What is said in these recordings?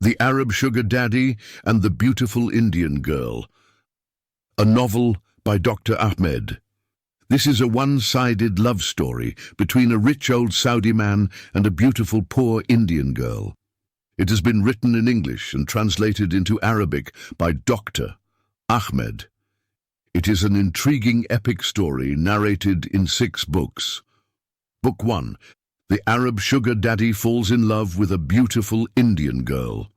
The Arab Sugar Daddy and the Beautiful Indian Girl, a novel by Dr. Ahmed. This is a one-sided love story between a rich old Saudi man and a beautiful poor Indian girl. It has been written in English and translated into Arabic by Dr. Ahmed. It is an intriguing epic story narrated in 6 books. Book 1. The Arab Sugar Daddy falls in love with a beautiful Indian girl.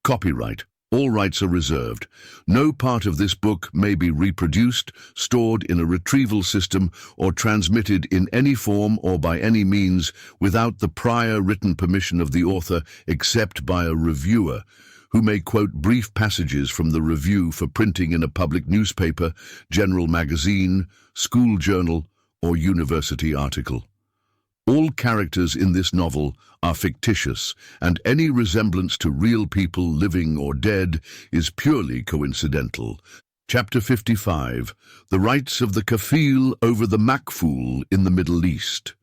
Copyright. All rights are reserved. No part of this book may be reproduced, stored in a retrieval system, or transmitted in any form or by any means without the prior written permission of the author, except by a reviewer, who may quote brief passages from the review for printing in a public newspaper, general magazine, school journal, or university article. All characters in this novel are fictitious, and any resemblance to real people living or dead is purely coincidental. Chapter 55. The Rights of the Kafil over the Makful in the Middle East.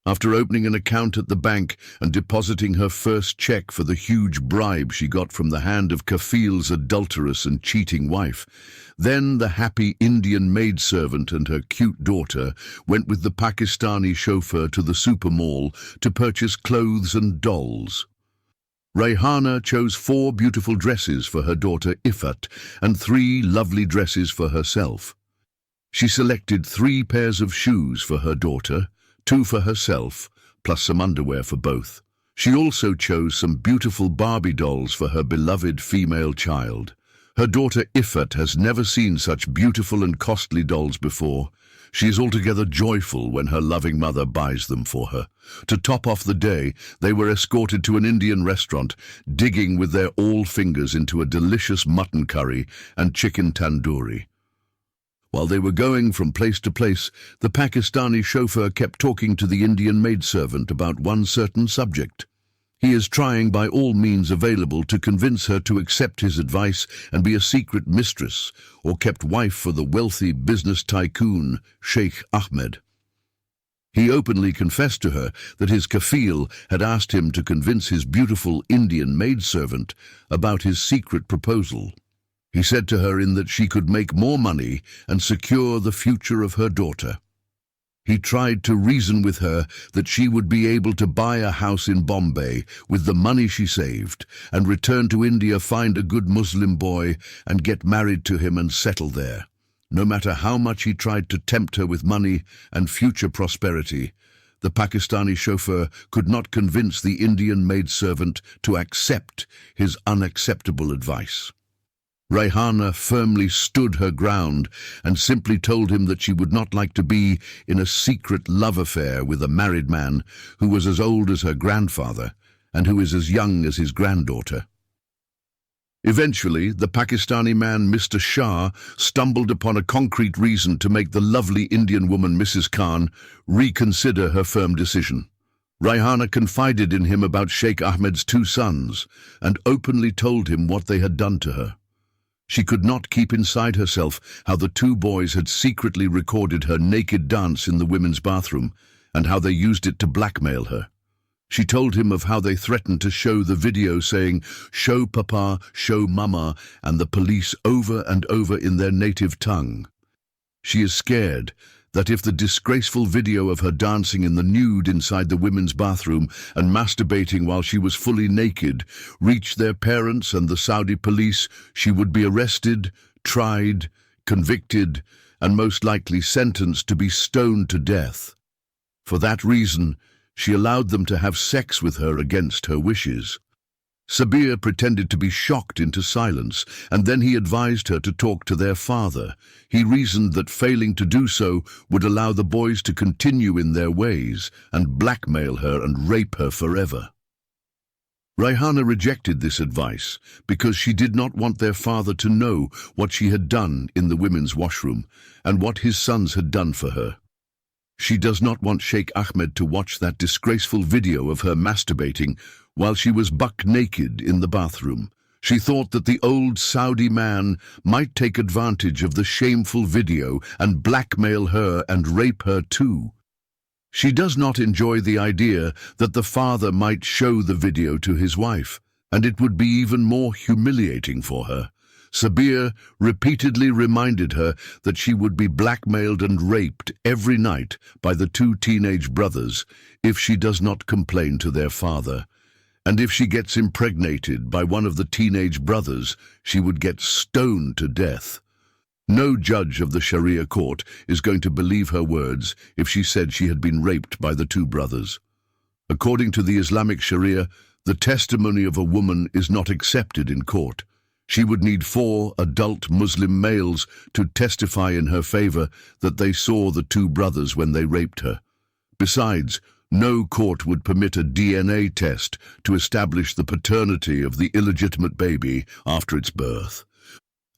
After opening an account at the bank and depositing her first check for the huge bribe she got from the hand of Kafil's adulterous and cheating wife, then the happy Indian maidservant and her cute daughter went with the Pakistani chauffeur to the super mall to purchase clothes and dolls. Rayhana chose 4 beautiful dresses for her daughter Ifat and 3 lovely dresses for herself. She selected 3 pairs of shoes for her daughter, 2 for herself, plus some underwear for both. She also chose some beautiful Barbie dolls for her beloved female child. Her daughter Ifat has never seen such beautiful and costly dolls before. She is altogether joyful when her loving mother buys them for her. To top off the day, they were escorted to an Indian restaurant, digging with their all fingers into a delicious mutton curry and chicken tandoori. While they were going from place to place, the Pakistani chauffeur kept talking to the Indian maidservant about one certain subject. He is trying by all means available to convince her to accept his advice and be a secret mistress or kept wife for the wealthy business tycoon, Sheikh Ahmed. He openly confessed to her that his kafil had asked him to convince his beautiful Indian maidservant about his secret proposal. He said to her in that she could make more money and secure the future of her daughter. He tried to reason with her that she would be able to buy a house in Bombay with the money she saved and return to India, find a good Muslim boy and get married to him and settle there. No matter how much he tried to tempt her with money and future prosperity, the Pakistani chauffeur could not convince the Indian maidservant to accept his unacceptable advice. Rayhana firmly stood her ground and simply told him that she would not like to be in a secret love affair with a married man who was as old as her grandfather and who is as young as his granddaughter. Eventually, the Pakistani man, Mr. Shah, stumbled upon a concrete reason to make the lovely Indian woman, Mrs. Khan, reconsider her firm decision. Rayhana confided in him about Sheikh Ahmed's 2 sons and openly told him what they had done to her. She could not keep inside herself how the 2 boys had secretly recorded her naked dance in the women's bathroom and how they used it to blackmail her. She told him of how they threatened to show the video saying, "Show Papa, show Mama," and the police over and over in their native tongue. She is scared that if the disgraceful video of her dancing in the nude inside the women's bathroom and masturbating while she was fully naked reached their parents and the Saudi police, she would be arrested, tried, convicted, and most likely sentenced to be stoned to death. For that reason, she allowed them to have sex with her against her wishes. Sabir pretended to be shocked into silence, and then he advised her to talk to their father. He reasoned that failing to do so would allow the boys to continue in their ways and blackmail her and rape her forever. Rayhana rejected this advice because she did not want their father to know what she had done in the women's washroom and what his sons had done for her. She does not want Sheikh Ahmed to watch that disgraceful video of her masturbating while she was buck naked in the bathroom. She thought that the old Saudi man might take advantage of the shameful video and blackmail her and rape her too. She does not enjoy the idea that the father might show the video to his wife, and it would be even more humiliating for her. Sabir repeatedly reminded her that she would be blackmailed and raped every night by the two teenage brothers if she does not complain to their father. And if she gets impregnated by one of the teenage brothers, she would get stoned to death. No judge of the Sharia court is going to believe her words if she said she had been raped by the two brothers. According to the Islamic Sharia, the testimony of a woman is not accepted in court. She would need 4 adult Muslim males to testify in her favor that they saw the two brothers when they raped her. Besides, no court would permit a DNA test to establish the paternity of the illegitimate baby after its birth.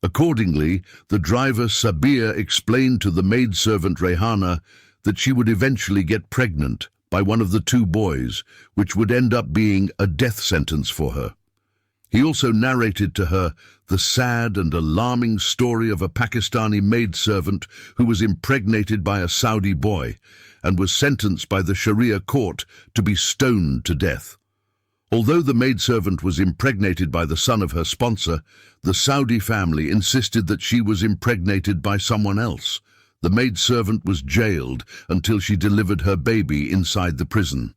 Accordingly, the driver Sabir explained to the maidservant Rayhana that she would eventually get pregnant by one of the two boys, which would end up being a death sentence for her. He also narrated to her the sad and alarming story of a Pakistani maidservant who was impregnated by a Saudi boy and was sentenced by the Sharia court to be stoned to death. Although the maidservant was impregnated by the son of her sponsor, the Saudi family insisted that she was impregnated by someone else. The maidservant was jailed until she delivered her baby inside the prison.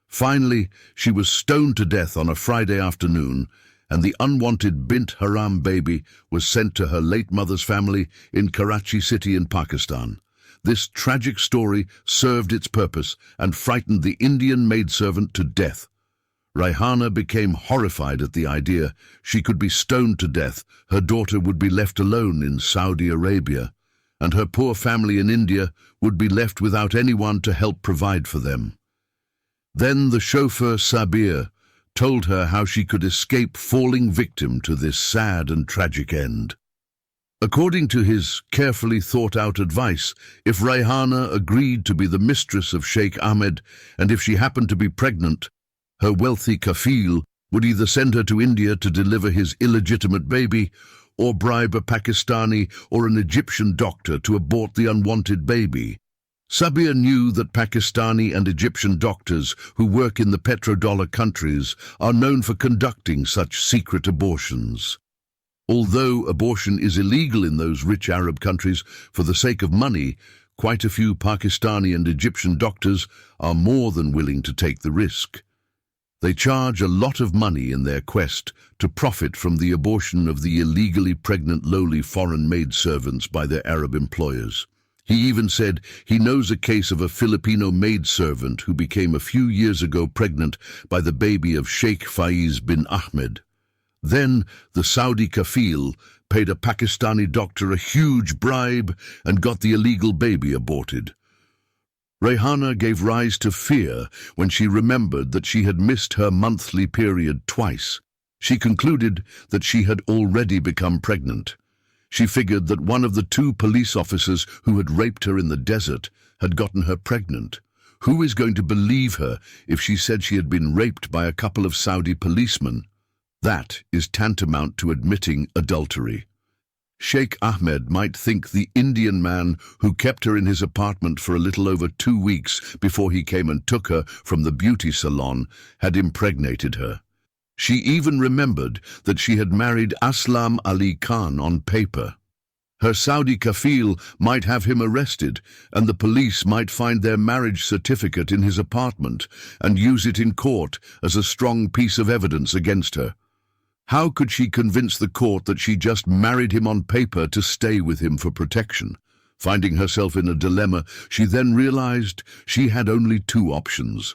Finally, she was stoned to death on a Friday afternoon, and the unwanted Bint Haram baby was sent to her late mother's family in Karachi City in Pakistan. This tragic story served its purpose and frightened the Indian maidservant to death. Rayhana became horrified at the idea she could be stoned to death, her daughter would be left alone in Saudi Arabia, and her poor family in India would be left without anyone to help provide for them. Then the chauffeur Sabir told her how she could escape falling victim to this sad and tragic end. According to his carefully thought-out advice, if Rayhana agreed to be the mistress of Sheikh Ahmed, and if she happened to be pregnant, her wealthy kafil would either send her to India to deliver his illegitimate baby or bribe a Pakistani or an Egyptian doctor to abort the unwanted baby. Sabir knew that Pakistani and Egyptian doctors who work in the petrodollar countries are known for conducting such secret abortions. Although abortion is illegal in those rich Arab countries for the sake of money, quite a few Pakistani and Egyptian doctors are more than willing to take the risk. They charge a lot of money in their quest to profit from the abortion of the illegally pregnant lowly foreign maidservants by their Arab employers. He even said he knows a case of a Filipino maidservant who became a few years ago pregnant by the baby of Sheikh Faiz bin Ahmed. Then the Saudi kafil paid a Pakistani doctor a huge bribe and got the illegal baby aborted. Rayhana gave rise to fear when she remembered that she had missed her monthly period twice. She concluded that she had already become pregnant. She figured that one of the two police officers who had raped her in the desert had gotten her pregnant. Who is going to believe her if she said she had been raped by a couple of Saudi policemen? That is tantamount to admitting adultery. Sheikh Ahmed might think the Indian man who kept her in his apartment for a little over 2 weeks before he came and took her from the beauty salon had impregnated her. She even remembered that she had married Aslam Ali Khan on paper. Her Saudi kafil might have him arrested, and the police might find their marriage certificate in his apartment and use it in court as a strong piece of evidence against her. How could she convince the court that she just married him on paper to stay with him for protection? Finding herself in a dilemma, she then realized she had only 2 options.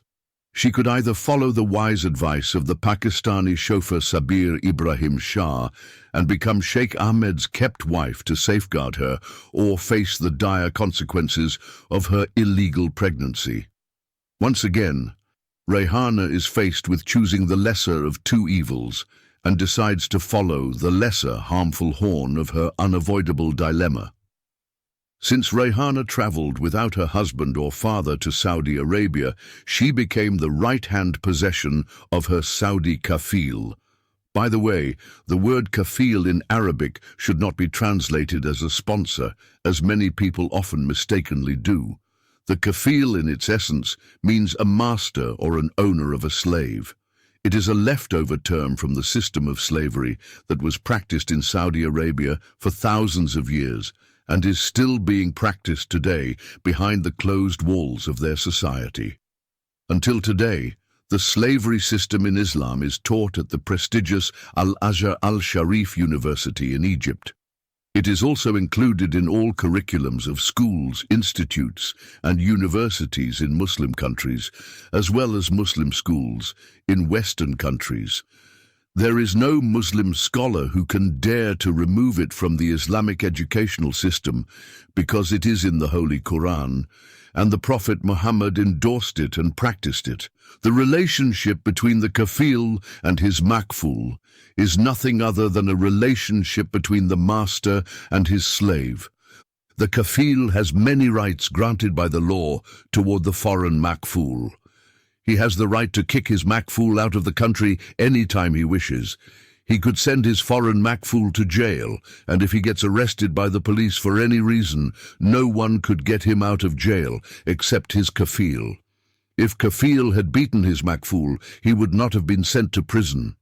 She could either follow the wise advice of the Pakistani chauffeur Sabir Ibrahim Shah and become Sheikh Ahmed's kept wife to safeguard her, or face the dire consequences of her illegal pregnancy. Once again, Rayhana is faced with choosing the lesser of 2 evils and decides to follow the lesser harmful horn of her unavoidable dilemma. Since Rayhana traveled without her husband or father to Saudi Arabia, she became the right-hand possession of her Saudi kafil. By the way, the word kafil in Arabic should not be translated as a sponsor, as many people often mistakenly do. The kafil in its essence means a master or an owner of a slave. It is a leftover term from the system of slavery that was practiced in Saudi Arabia for thousands of years and is still being practiced today behind the closed walls of their society. Until today, the slavery system in Islam is taught at the prestigious Al-Azhar Al-Sharif University in Egypt. It is also included in all curriculums of schools, institutes, and universities in Muslim countries, as well as Muslim schools in Western countries. There is no Muslim scholar who can dare to remove it from the Islamic educational system because it is in the Holy Quran, and the Prophet Muhammad endorsed it and practiced it. The relationship between the kafil and his makful is nothing other than a relationship between the master and his slave. The kafil has many rights granted by the law toward the foreign makful. He has the right to kick his makful out of the country any time he wishes. He could send his foreign makful to jail, and if he gets arrested by the police for any reason, no one could get him out of jail except his kafil. If kafil had beaten his makful, he would not have been sent to prison.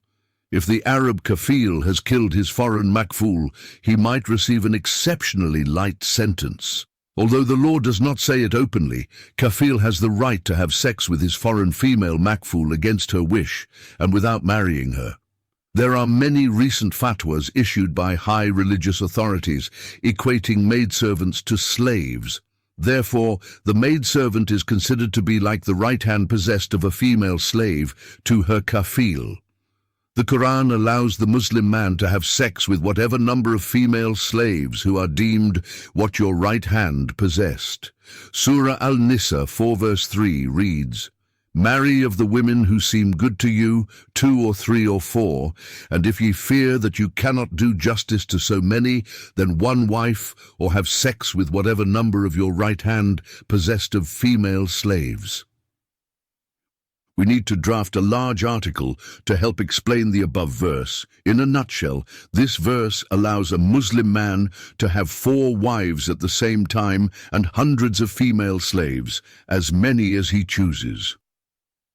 If the Arab kafil has killed his foreign makful, he might receive an exceptionally light sentence. Although the law does not say it openly, kafil has the right to have sex with his foreign female makful against her wish and without marrying her. There are many recent fatwas issued by high religious authorities equating maidservants to slaves. Therefore, the maidservant is considered to be like the right hand possessed of a female slave to her kafil. The Quran allows the Muslim man to have sex with whatever number of female slaves who are deemed what your right hand possessed. Surah Al-Nisa 4 verse 3 reads, "Marry of the women who seem good to you, 2 or 3 or 4, and if ye fear that you cannot do justice to so many, then one wife, or have sex with whatever number of your right hand possessed of female slaves." We need to draft a large article to help explain the above verse. In a nutshell, this verse allows a Muslim man to have 4 wives at the same time and hundreds of female slaves, as many as he chooses.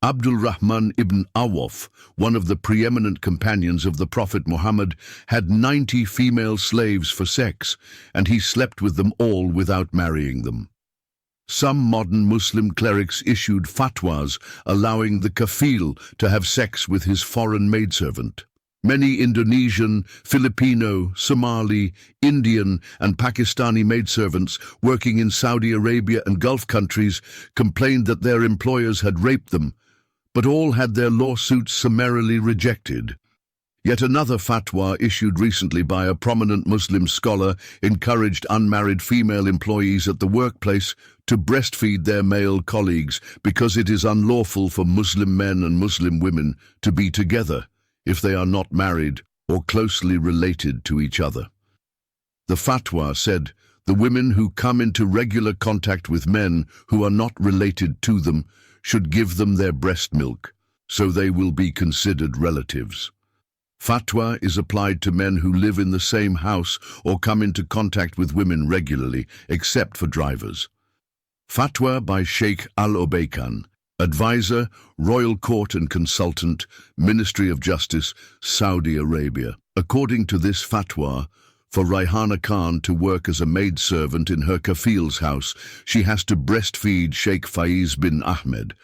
Abdul Rahman ibn Awaf, one of the preeminent companions of the Prophet Muhammad, had 90 female slaves for sex, and he slept with them all without marrying them. Some modern Muslim clerics issued fatwas allowing the kafil to have sex with his foreign maidservant. Many Indonesian, Filipino, Somali, Indian, and Pakistani maidservants working in Saudi Arabia and Gulf countries complained that their employers had raped them, but all had their lawsuits summarily rejected. Yet another fatwa issued recently by a prominent Muslim scholar encouraged unmarried female employees at the workplace to breastfeed their male colleagues because it is unlawful for Muslim men and Muslim women to be together if they are not married or closely related to each other. The fatwa said the women who come into regular contact with men who are not related to them should give them their breast milk, so they will be considered relatives. Fatwa is applied to men who live in the same house or come into contact with women regularly, except for drivers. Fatwa by Sheikh Al-Obeikan, Advisor, Royal Court and Consultant, Ministry of Justice, Saudi Arabia. According to this fatwa, for Raihana Khan to work as a maidservant in her kafil's house, she has to breastfeed Sheikh Faiz bin Ahmed.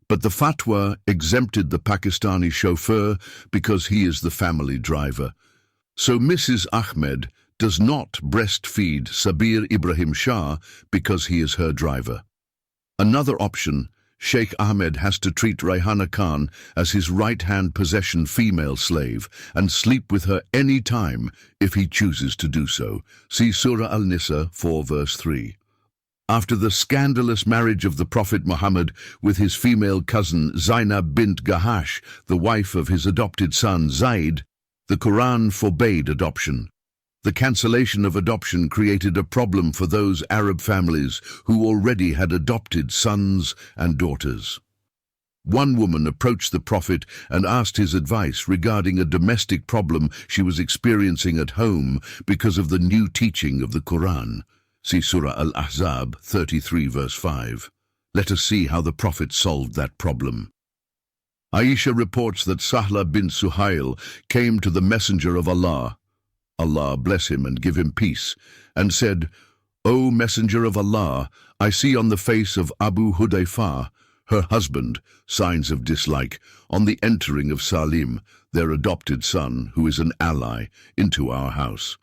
But the fatwa exempted the Pakistani chauffeur because he is the family driver. So Mrs. Ahmed does not breastfeed Sabir Ibrahim Shah because he is her driver. Another option, Sheikh Ahmed has to treat Raihana Khan as his right-hand possession female slave and sleep with her any time if he chooses to do so. See Surah Al-Nisa 4 verse 3. After the scandalous marriage of the Prophet Muhammad with his female cousin Zainab bint Gahash, the wife of his adopted son Zaid, the Quran forbade adoption. The cancellation of adoption created a problem for those Arab families who already had adopted sons and daughters. One woman approached the Prophet and asked his advice regarding a domestic problem she was experiencing at home because of the new teaching of the Quran. See Surah Al-Ahzab 33 verse 5. Let us see how the Prophet solved that problem. Aisha reports that Sahla bin Suhail came to the Messenger of Allah, Allah bless him and give him peace, and said, O Messenger of Allah, I see on the face of Abu Hudayfa, her husband, signs of dislike on the entering of Salim, their adopted son, who is an ally, into our house.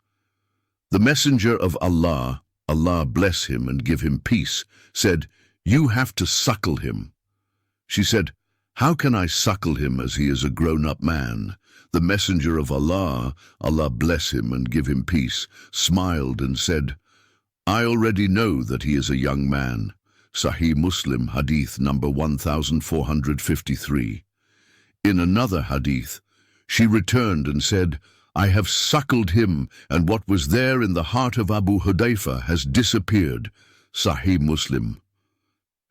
The Messenger of Allah, Allah bless him and give him peace, said, You have to suckle him. She said, How can I suckle him as he is a grown-up man? The Messenger of Allah, Allah bless him and give him peace, smiled and said, I already know that he is a young man. Sahih Muslim, hadith number 1453. In another hadith, she returned and said, I have suckled him, and what was there in the heart of Abu Hudayfa has disappeared. Sahih Muslim.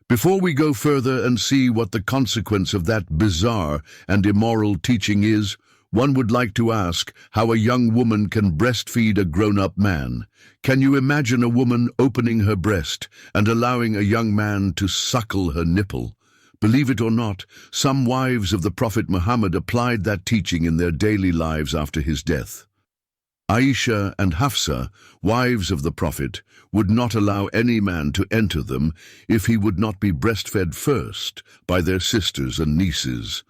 Before we go further and see what the consequence of that bizarre and immoral teaching is, one would like to ask how a young woman can breastfeed a grown-up man. Can you imagine a woman opening her breast and allowing a young man to suckle her nipple? Believe it or not, some wives of the Prophet Muhammad applied that teaching in their daily lives after his death. Aisha and Hafsa, wives of the Prophet, would not allow any man to enter them if he would not be breastfed first by their sisters and nieces.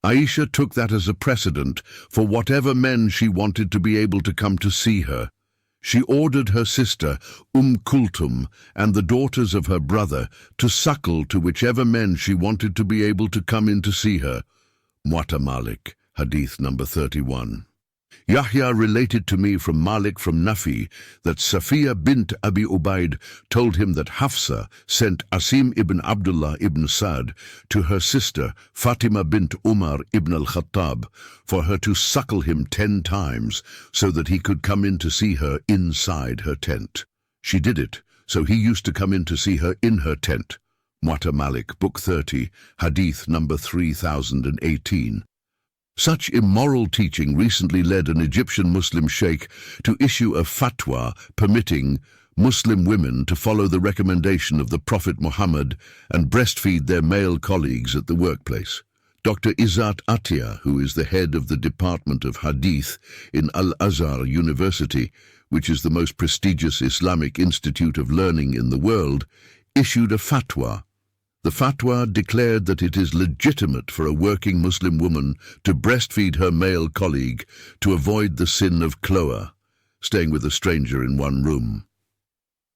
Aisha took that as a precedent for whatever men she wanted to be able to come to see her. She ordered her sister, Kulthum, and the daughters of her brother to suckle to whichever men she wanted to be able to come in to see her. Muwatta Malik, hadith number 31. Yahya related to me from Malik from Nafi that Safiya bint Abi Ubaid told him that Hafsa sent Asim ibn Abdullah ibn Sa'd to her sister Fatima bint Umar ibn al-Khattab for her to suckle him 10 times so that he could come in to see her inside her tent. She did it, so he used to come in to see her in her tent. Muwatta Malik, Book 30, Hadith number 3018. Such immoral teaching recently led an Egyptian Muslim sheikh to issue a fatwa permitting Muslim women to follow the recommendation of the Prophet Muhammad and breastfeed their male colleagues at the workplace. Dr. Izzat Atiyah, who is the head of the Department of Hadith in Al-Azhar University, which is the most prestigious Islamic institute of learning in the world, issued a fatwa. The fatwa declared that it is legitimate for a working Muslim woman to breastfeed her male colleague to avoid the sin of cloa, staying with a stranger in one room.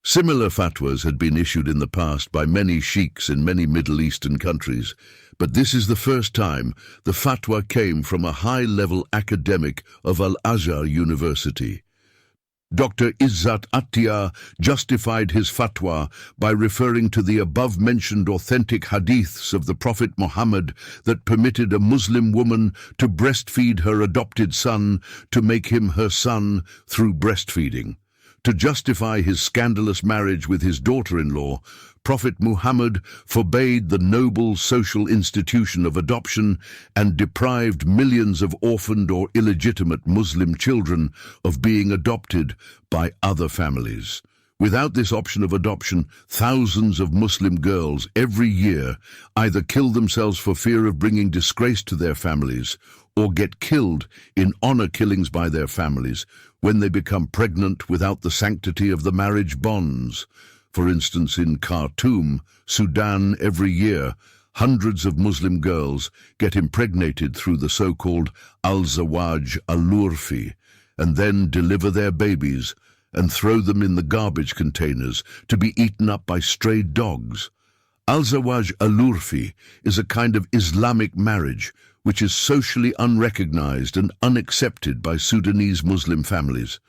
Similar fatwas had been issued in the past by many sheikhs in many Middle Eastern countries, but this is the first time the fatwa came from a high-level academic of Al-Azhar University. Dr. Izzat Atiyah justified his fatwa by referring to the above-mentioned authentic hadiths of the Prophet Muhammad that permitted a Muslim woman to breastfeed her adopted son to make him her son through breastfeeding. To justify his scandalous marriage with his daughter-in-law, Prophet Muhammad forbade the noble social institution of adoption and deprived millions of orphaned or illegitimate Muslim children of being adopted by other families. Without this option of adoption, thousands of Muslim girls every year either kill themselves for fear of bringing disgrace to their families or get killed in honor killings by their families when they become pregnant without the sanctity of the marriage bonds. For instance, in Khartoum, Sudan, every year, hundreds of Muslim girls get impregnated through the so-called al-Zawaj al-Urfi and then deliver their babies and throw them in the garbage containers to be eaten up by stray dogs. Al-Zawaj al-Urfi is a kind of Islamic marriage which is socially unrecognized and unaccepted by Sudanese Muslim families.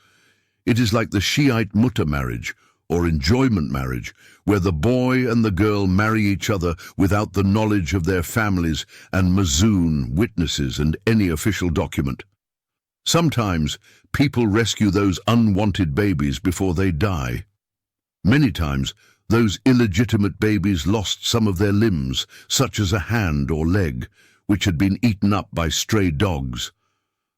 It is like the Shiite Mutta marriage, or enjoyment marriage, where the boy and the girl marry each other without the knowledge of their families and mazoon, witnesses, and any official document. Sometimes people rescue those unwanted babies before they die. Many times, those illegitimate babies lost some of their limbs, such as a hand or leg, which had been eaten up by stray dogs.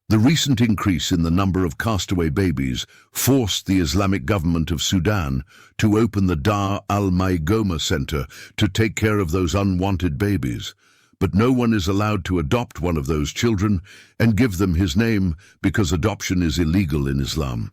The recent increase in the number of castaway babies forced the Islamic government of Sudan to open the Dar al-Maigoma Center to take care of those unwanted babies. But no one is allowed to adopt one of those children and give them his name because adoption is illegal in Islam.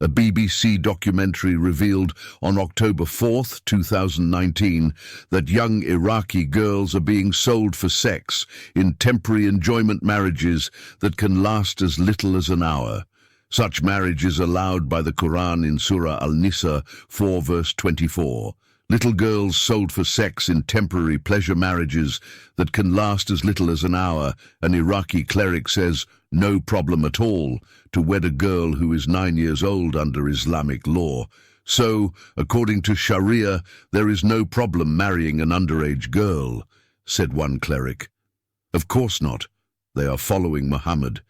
A BBC documentary revealed on October 4th, 2019, that young Iraqi girls are being sold for sex in temporary enjoyment marriages that can last as little as an hour. Such marriage is allowed by the Quran in Surah Al-Nisa 4 verse 24. Little girls sold for sex in temporary pleasure marriages that can last as little as an hour. An Iraqi cleric says, no problem at all to wed a girl who is 9 years old under Islamic law. So, according to Sharia, there is no problem marrying an underage girl, said one cleric. Of course not. They are following Muhammad,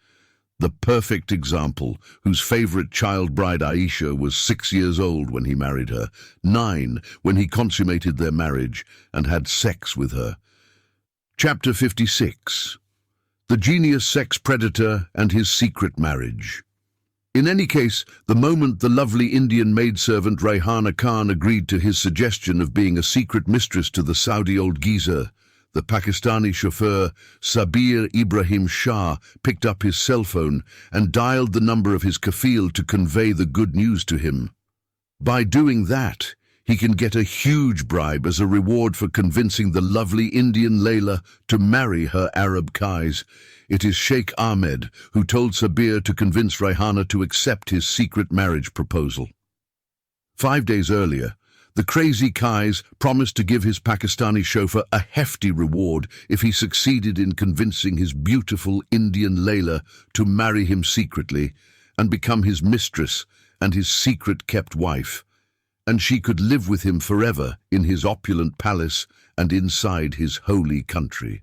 the perfect example, whose favorite child bride Aisha was 6 years old when he married her, 9 when he consummated their marriage and had sex with her. Chapter 56. The Genius Sex Predator and His Secret Marriage. In any case, the moment the lovely Indian maidservant Rayhana Khan agreed to his suggestion of being a secret mistress to the Saudi old geezer, the Pakistani chauffeur Sabir Ibrahim Shah picked up his cell phone and dialed the number of his kafil to convey the good news to him. By doing that, he can get a huge bribe as a reward for convincing the lovely Indian Layla to marry her Arab Kais. It is Sheikh Ahmed who told Sabir to convince Rayhana to accept his secret marriage proposal. 5 days earlier, the crazy Kais promised to give his Pakistani chauffeur a hefty reward if he succeeded in convincing his beautiful Indian Layla to marry him secretly and become his mistress and his secret-kept wife, and she could live with him forever in his opulent palace and inside his holy country.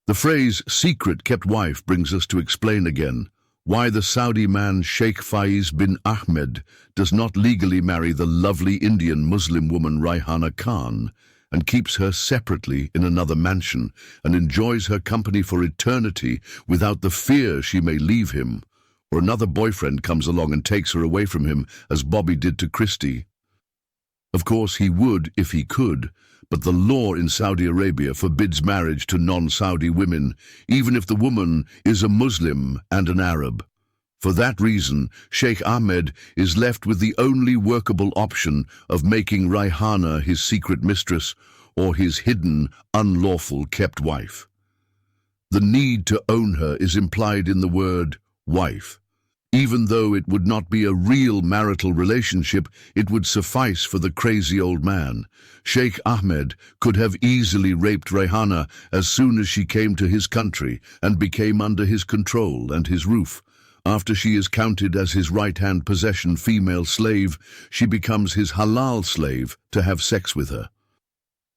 The phrase secret-kept wife brings us to explain again why the Saudi man Sheikh Faiz bin Ahmed does not legally marry the lovely Indian Muslim woman Rayhana Khan and keeps her separately in another mansion and enjoys her company for eternity without the fear she may leave him, or another boyfriend comes along and takes her away from him, as Bobby did to Christy. Of course, he would if he could, but the law in Saudi Arabia forbids marriage to non-Saudi women, even if the woman is a Muslim and an Arab. For that reason, Sheikh Ahmed is left with the only workable option of making Rayhana his secret mistress or his hidden, unlawful kept wife. The need to own her is implied in the word wife. Even though it would not be a real marital relationship, it would suffice for the crazy old man. Sheikh Ahmed could have easily raped Rayhana as soon as she came to his country and became under his control and his roof. After she is counted as his right-hand possession female slave, she becomes his halal slave to have sex with her.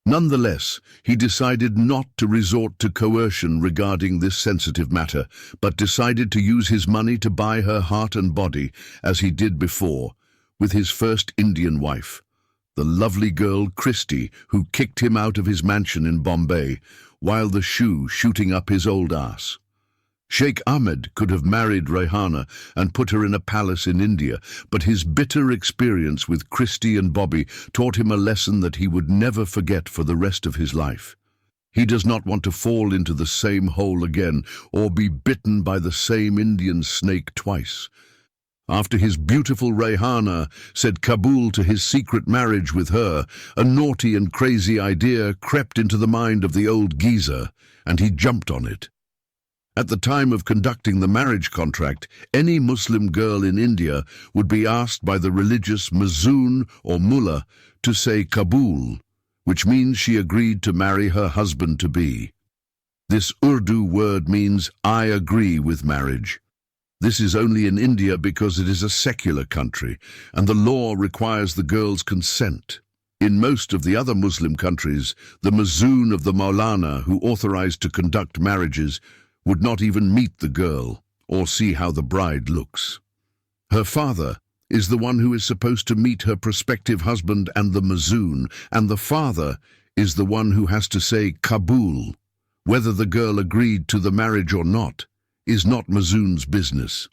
Nonetheless, he decided not to resort to coercion regarding this sensitive matter, but decided to use his money to buy her heart and body, as he did before, with his first Indian wife, the lovely girl Christy, who kicked him out of his mansion in Bombay, while the shoe shooting up his old ass. Sheikh Ahmed could have married Rayhana and put her in a palace in India, but his bitter experience with Christy and Bobby taught him a lesson that he would never forget for the rest of his life. He does not want to fall into the same hole again or be bitten by the same Indian snake twice. After his beautiful Rayhana said Kabul to his secret marriage with her, a naughty and crazy idea crept into the mind of the old geezer, and he jumped on it. At the time of conducting the marriage contract, any Muslim girl in India would be asked by the religious mazoon or mullah to say Kabul, which means she agreed to marry her husband-to-be. This Urdu word means I agree with marriage. This is only in India because it is a secular country, and the law requires the girl's consent. In most of the other Muslim countries, the mazoon of the Maulana, who authorized to conduct marriages, would not even meet the girl or see how the bride looks. Her father is the one who is supposed to meet her prospective husband and the mazoon, and the father is the one who has to say Kabul, Whether the girl agreed to the marriage or not is not Mazoon's business.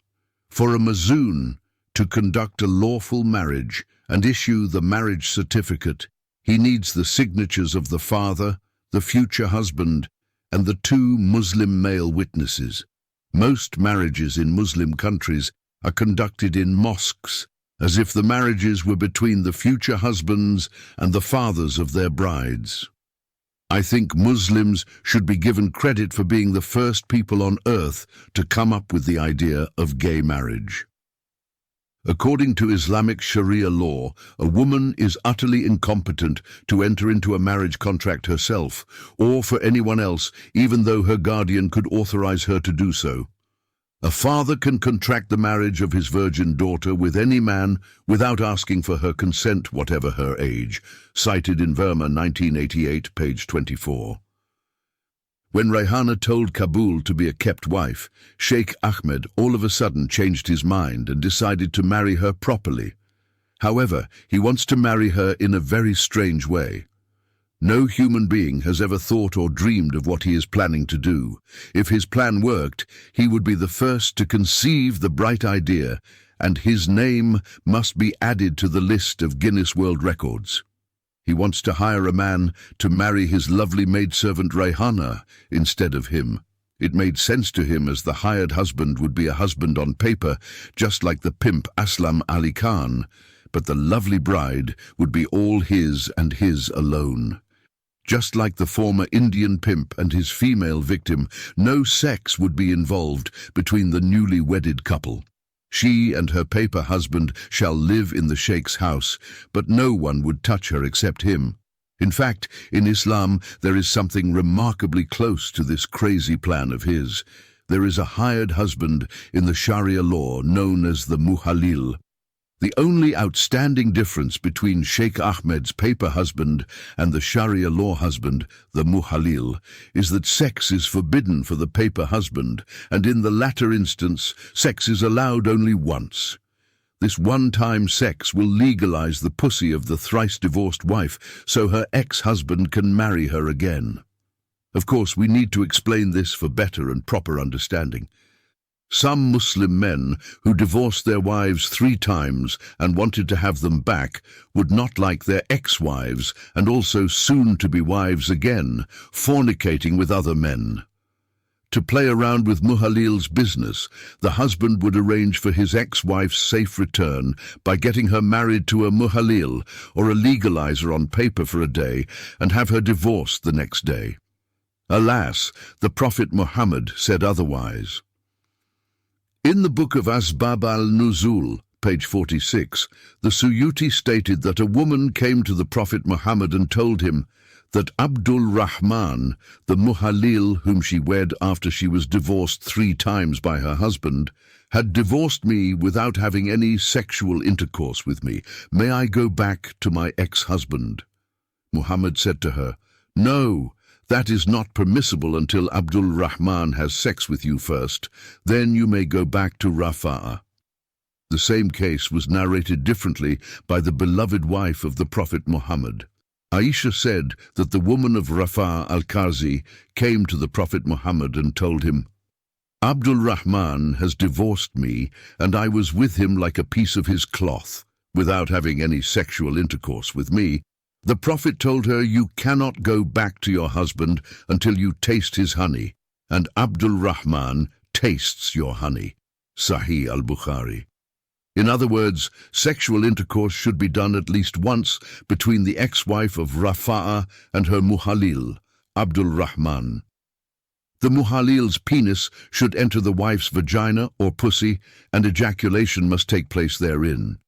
For a Mazoon to conduct a lawful marriage and issue the marriage certificate, he needs the signatures of the father, the future husband, and the two Muslim male witnesses. Most marriages in Muslim countries are conducted in mosques, as if the marriages were between the future husbands and the fathers of their brides. I think Muslims should be given credit for being the first people on earth to come up with the idea of gay marriage. According to Islamic Sharia law, a woman is utterly incompetent to enter into a marriage contract herself, or for anyone else, even though her guardian could authorize her to do so. A father can contract the marriage of his virgin daughter with any man without asking for her consent, whatever her age, cited in Verma 1988, page 24. When Rayhana told Kabul to be a kept wife, Sheikh Ahmed all of a sudden changed his mind and decided to marry her properly. However, he wants to marry her in a very strange way. No human being has ever thought or dreamed of what he is planning to do. If his plan worked, he would be the first to conceive the bright idea, and his name must be added to the list of Guinness World Records. He wants to hire a man to marry his lovely maidservant Rayhana instead of him. It made sense to him, as the hired husband would be a husband on paper, just like the pimp Aslam Ali Khan, but the lovely bride would be all his and his alone. Just like the former Indian pimp and his female victim, no sex would be involved between the newly wedded couple. She and her paper husband shall live in the Sheikh's house, but no one would touch her except him. In fact, in Islam, there is something remarkably close to this crazy plan of his. There is a hired husband in the Sharia law known as the Muhalil. The only outstanding difference between Sheikh Ahmed's paper husband and the Sharia law husband, the Muhalil, is that sex is forbidden for the paper husband, and in the latter instance, sex is allowed only once. This one-time sex will legalize the pussy of the thrice-divorced wife, so her ex-husband can marry her again. Of course, we need to explain this for better and proper understanding. Some Muslim men who divorced their wives 3 times and wanted to have them back would not like their ex-wives and also soon-to-be wives again, fornicating with other men. To play around with Muhalil's business, the husband would arrange for his ex-wife's safe return by getting her married to a Muhalil or a legalizer on paper for a day and have her divorced the next day. Alas, the Prophet Muhammad said otherwise. In the book of Asbab al-Nuzul, page 46, the Suyuti stated that a woman came to the Prophet Muhammad and told him that Abdul Rahman, the Muhalil whom she wed after she was divorced 3 times by her husband, had divorced me without having any sexual intercourse with me. May I go back to my ex-husband? Muhammad said to her, "No, that is not permissible until Abdul Rahman has sex with you first. Then you may go back to Rafa'a." The same case was narrated differently by the beloved wife of the Prophet Muhammad. Aisha said that the woman of Rafa' al-Qazi came to the Prophet Muhammad and told him, "Abdul Rahman has divorced me, and I was with him like a piece of his cloth, without having any sexual intercourse with me." The Prophet told her, "You cannot go back to your husband until you taste his honey, and Abdul Rahman tastes your honey." Sahih al-Bukhari. In other words, sexual intercourse should be done at least once between the ex-wife of Rafa'a and her Muhalil, Abdul Rahman. The Muhalil's penis should enter the wife's vagina or pussy, and ejaculation must take place therein.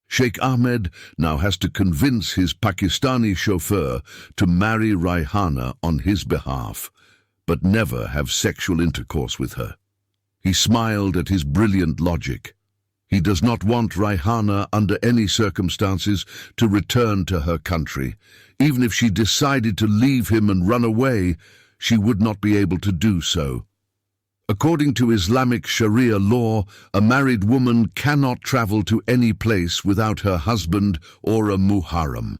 Sheikh Ahmed now has to convince his Pakistani chauffeur to marry Rayhana on his behalf, but never have sexual intercourse with her. He smiled at his brilliant logic. He does not want Rayhana under any circumstances to return to her country. Even if she decided to leave him and run away, she would not be able to do so. According to Islamic Sharia law, a married woman cannot travel to any place without her husband or a muharram.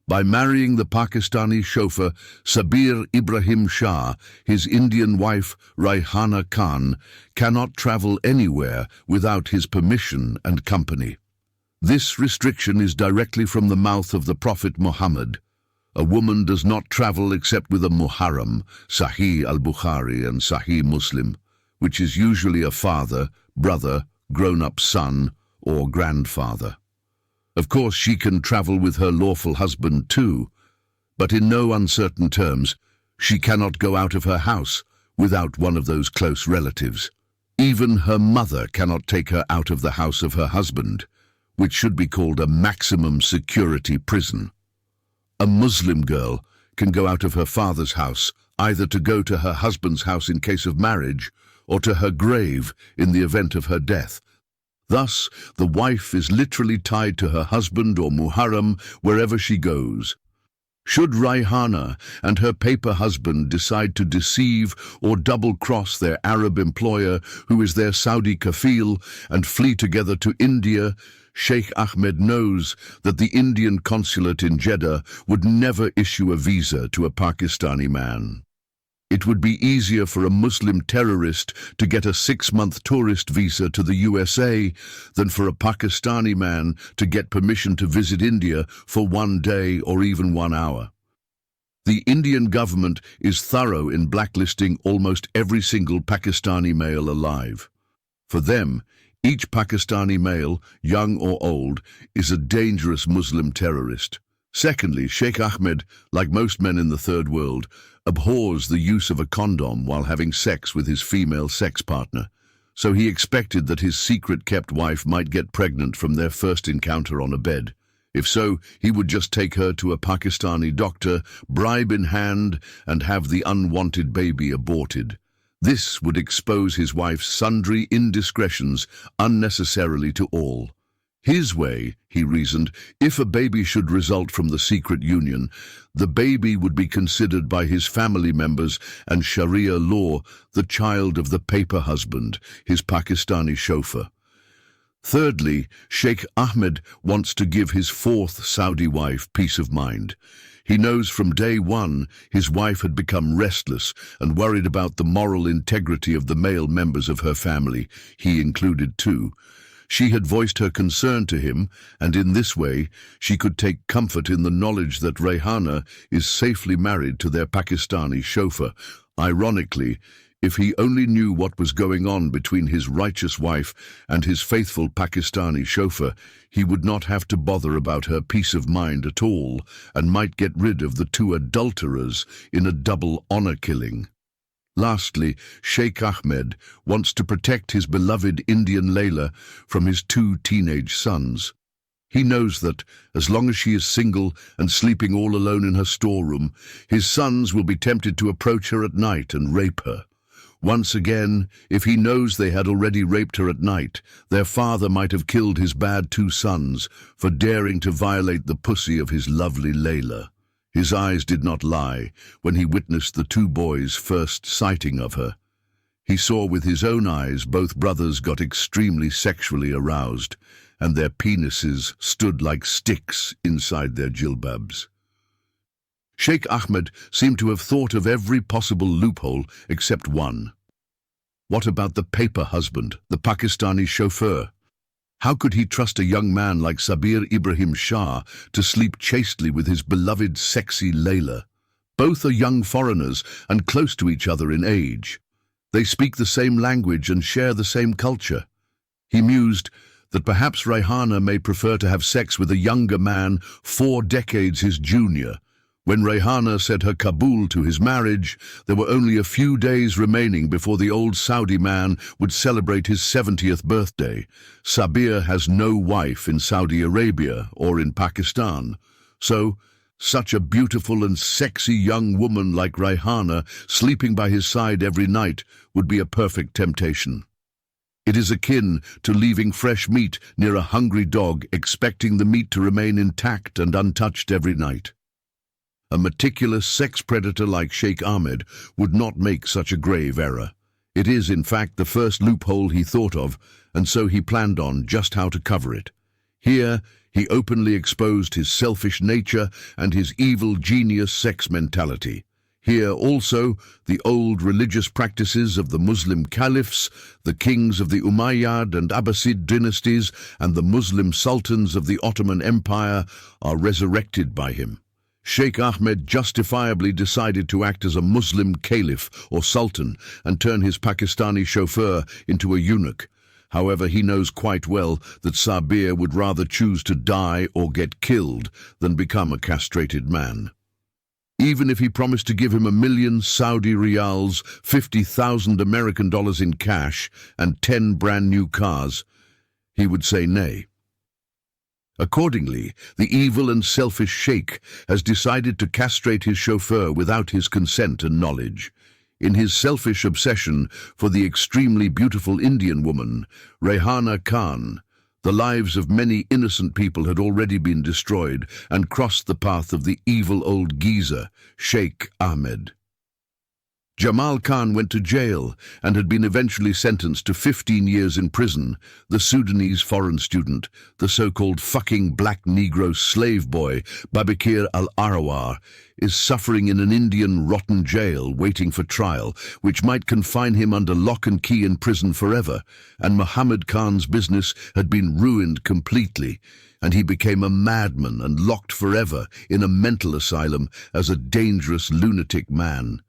By marrying the Pakistani chauffeur Sabir Ibrahim Shah, his Indian wife Raihana Khan cannot travel anywhere without his permission and company. This restriction is directly from the mouth of the Prophet Muhammad. A woman does not travel except with a muharram, Sahih al-Bukhari and Sahih Muslim, which is usually a father, brother, grown-up son, or grandfather. Of course, she can travel with her lawful husband too, but in no uncertain terms, she cannot go out of her house without one of those close relatives. Even her mother cannot take her out of the house of her husband, which should be called a maximum security prison. A Muslim girl can go out of her father's house, either to go to her husband's house in case of marriage, or to her grave in the event of her death. Thus, the wife is literally tied to her husband or muharram wherever she goes. Should Raihana and her paper husband decide to deceive or double-cross their Arab employer, who is their Saudi kafil, and flee together to India, Sheikh Ahmed knows that the Indian consulate in Jeddah would never issue a visa to a Pakistani man. It would be easier for a Muslim terrorist to get a 6-month tourist visa to the USA than for a Pakistani man to get permission to visit India for 1 day or even 1 hour. The Indian government is thorough in blacklisting almost every single Pakistani male alive. For them, each Pakistani male, young or old, is a dangerous Muslim terrorist. Secondly, Sheikh Ahmed, like most men in the Third World, abhors the use of a condom while having sex with his female sex partner, so he expected that his secret-kept wife might get pregnant from their first encounter on a bed. If so, he would just take her to a Pakistani doctor, bribe in hand, and have the unwanted baby aborted. This would expose his wife's sundry indiscretions unnecessarily to all. His way, he reasoned, if a baby should result from the secret union, the baby would be considered by his family members and Sharia law the child of the paper husband, his Pakistani chauffeur. Thirdly, Sheikh Ahmed wants to give his fourth Saudi wife peace of mind. He knows from day one his wife had become restless and worried about the moral integrity of the male members of her family, he included too. She had voiced her concern to him, and in this way she could take comfort in the knowledge that Raihana is safely married to their Pakistani chauffeur. Ironically, if he only knew what was going on between his righteous wife and his faithful Pakistani chauffeur, he would not have to bother about her peace of mind at all, and might get rid of the two adulterers in a double honor killing. Lastly, Sheikh Ahmed wants to protect his beloved Indian Layla from his 2 teenage sons. He knows that, as long as she is single and sleeping all alone in her storeroom, his sons will be tempted to approach her at night and rape her. Once again, if he knows they had already raped her at night, their father might have killed his bad 2 sons for daring to violate the pussy of his lovely Layla. His eyes did not lie when he witnessed the 2 boys' first sighting of her. He saw with his own eyes both brothers got extremely sexually aroused, and their penises stood like sticks inside their jilbabs. Sheikh Ahmed seemed to have thought of every possible loophole except one. What about the paper husband, the Pakistani chauffeur? How could he trust a young man like Sabir Ibrahim Shah to sleep chastely with his beloved sexy Layla? Both are young foreigners and close to each other in age. They speak the same language and share the same culture. He mused that perhaps Raihana may prefer to have sex with a younger man 4 decades his junior. When Raihana said her Kabul to his marriage, there were only a few days remaining before the old Saudi man would celebrate his 70th birthday. Sabir has no wife in Saudi Arabia or in Pakistan. So, such a beautiful and sexy young woman like Raihana sleeping by his side every night would be a perfect temptation. It is akin to leaving fresh meat near a hungry dog, expecting the meat to remain intact and untouched every night. A meticulous sex predator like Sheikh Ahmed would not make such a grave error. It is, in fact, the first loophole he thought of, and so he planned on just how to cover it. Here, He openly exposed his selfish nature and his evil genius sex mentality. Here also, the old religious practices of the Muslim caliphs, the kings of the Umayyad and Abbasid dynasties, and the Muslim sultans of the Ottoman Empire are resurrected by him. Sheikh Ahmed justifiably decided to act as a Muslim caliph or sultan and turn his Pakistani chauffeur into a eunuch. However, he knows quite well that Sabir would rather choose to die or get killed than become a castrated man. Even if he promised to give him 1,000,000 Saudi riyals, $50,000 American dollars in cash, and 10 brand new cars, he would say nay. Accordingly, the evil and selfish sheikh has decided to castrate his chauffeur without his consent and knowledge. In his selfish obsession for the extremely beautiful Indian woman, Rehana Khan, the lives of many innocent people had already been destroyed and crossed the path of the evil old geezer, Sheikh Ahmed. Jamal Khan went to jail and had been eventually sentenced to 15 years in prison. The Sudanese foreign student, the so-called fucking black Negro slave boy, Babakir al-Arawar, is suffering in an Indian rotten jail waiting for trial, which might confine him under lock and key in prison forever, and Muhammad Khan's business had been ruined completely, and he became a madman and locked forever in a mental asylum as a dangerous lunatic man.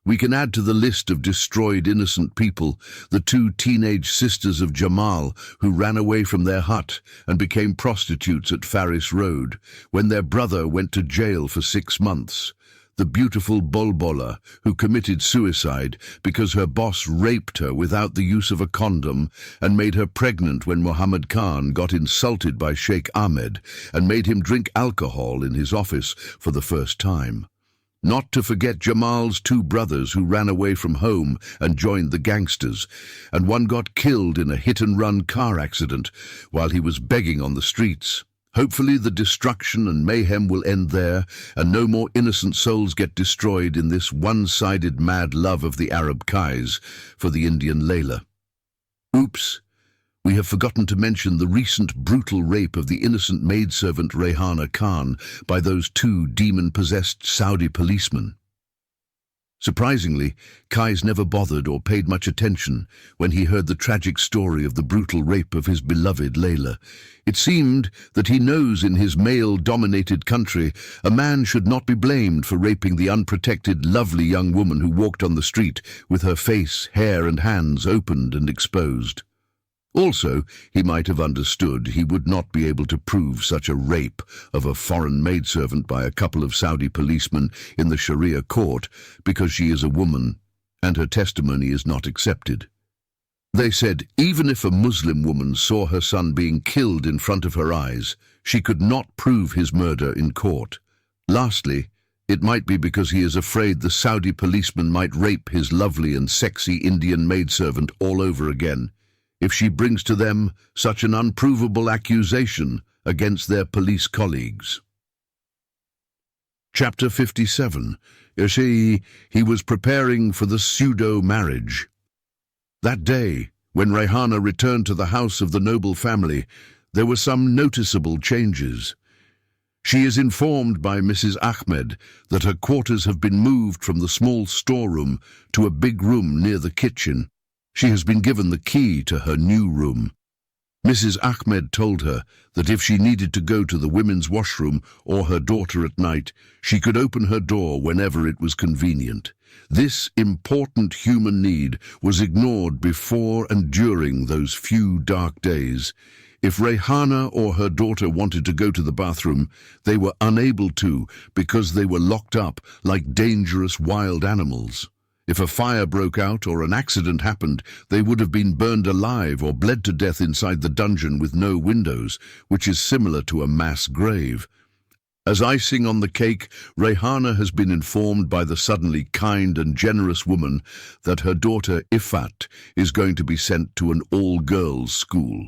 We can add to the list of destroyed innocent people the 2 teenage sisters of Jamal who ran away from their hut and became prostitutes at Faris Road when their brother went to jail for 6 months. The beautiful Bolbola who committed suicide because her boss raped her without the use of a condom and made her pregnant when Muhammad Khan got insulted by Sheikh Ahmed and made him drink alcohol in his office for the first time. Not to forget Jamal's 2 brothers who ran away from home and joined the gangsters, and one got killed in a hit-and-run car accident while he was begging on the streets. Hopefully the destruction and mayhem will end there, and no more innocent souls get destroyed in this one-sided mad love of the Arab Kais for the Indian Layla. Oops! We have forgotten to mention the recent brutal rape of the innocent maidservant Rehana Khan by those 2 demon-possessed Saudi policemen. Surprisingly, Kais never bothered or paid much attention when he heard the tragic story of the brutal rape of his beloved Layla. It seemed that he knows in his male-dominated country a man should not be blamed for raping the unprotected, lovely young woman who walked on the street with her face, hair and hands opened and exposed. Also, he might have understood he would not be able to prove such a rape of a foreign maidservant by a couple of Saudi policemen in the Sharia court because she is a woman and her testimony is not accepted. They said even if a Muslim woman saw her son being killed in front of her eyes, she could not prove his murder in court. Lastly, it might be because he is afraid the Saudi policeman might rape his lovely and sexy Indian maidservant all over again, if she brings to them such an unprovable accusation against their police colleagues. Chapter 57. He was preparing for the pseudo-marriage. That day, when Rehana returned to the house of the noble family, there were some noticeable changes. She is informed by Mrs. Ahmed that her quarters have been moved from the small storeroom to a big room near the kitchen. She has been given the key to her new room. Mrs. Ahmed told her that if she needed to go to the women's washroom or her daughter at night, she could open her door whenever it was convenient. This important human need was ignored before and during those few dark days. If Rehana or her daughter wanted to go to the bathroom, they were unable to because they were locked up like dangerous wild animals. If a fire broke out or an accident happened, they would have been burned alive or bled to death inside the dungeon with no windows, which is similar to a mass grave. As icing on the cake, Rehana has been informed by the suddenly kind and generous woman that her daughter Ifat is going to be sent to an all-girls school.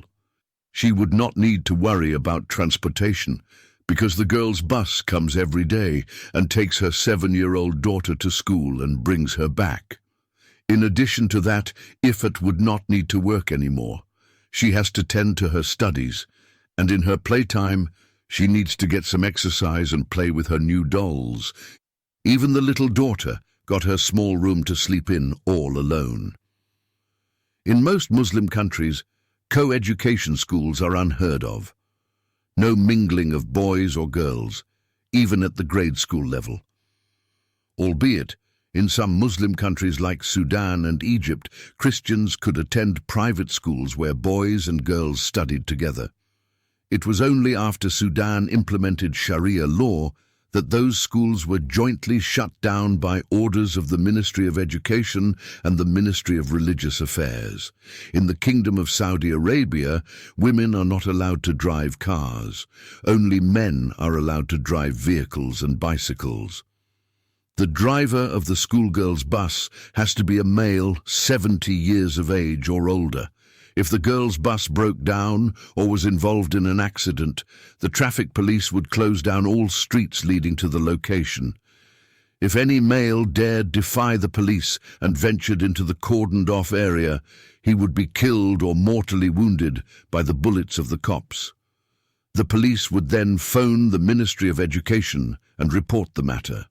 She would not need to worry about transportation, because the girls' bus comes every day and takes her 7-year-old daughter to school and brings her back. In addition to that, Ifat would not need to work anymore. She has to tend to her studies, And in her playtime, she needs to get some exercise and play with her new dolls. Even the little daughter got her small room to sleep in all alone. In most Muslim countries, co-education schools are unheard of. No mingling of boys or girls, even at the grade school level. Albeit, in some Muslim countries like Sudan and Egypt, Christians could attend private schools where boys and girls studied together. It was only after Sudan implemented Sharia law that those schools were jointly shut down by orders of the Ministry of Education and the Ministry of Religious Affairs. In the Kingdom of Saudi Arabia, women are not allowed to drive cars. Only men are allowed to drive vehicles and bicycles. The driver of the schoolgirl's bus has to be a male 70 years of age or older. If the girl's bus broke down or was involved in an accident, the traffic police would close down all streets leading to the location. If any male dared defy the police and ventured into the cordoned-off area, he would be killed or mortally wounded by the bullets of the cops. The police would then phone the Ministry of Education and report the matter.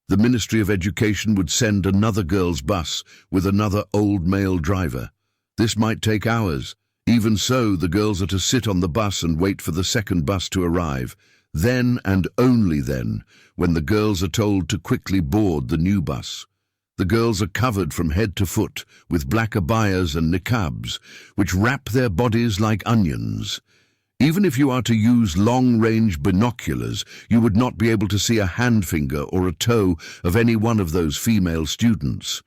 The Ministry of Education would send another girl's bus with another old male driver. This might take hours. Even so, the girls are to sit on the bus and wait for the second bus to arrive. Then and only then, when the girls are told to quickly board the new bus. The girls are covered from head to foot with black abayas and niqabs, which wrap their bodies like onions. Even if you are to use long-range binoculars, you would not be able to see a hand finger or a toe of any one of those female students.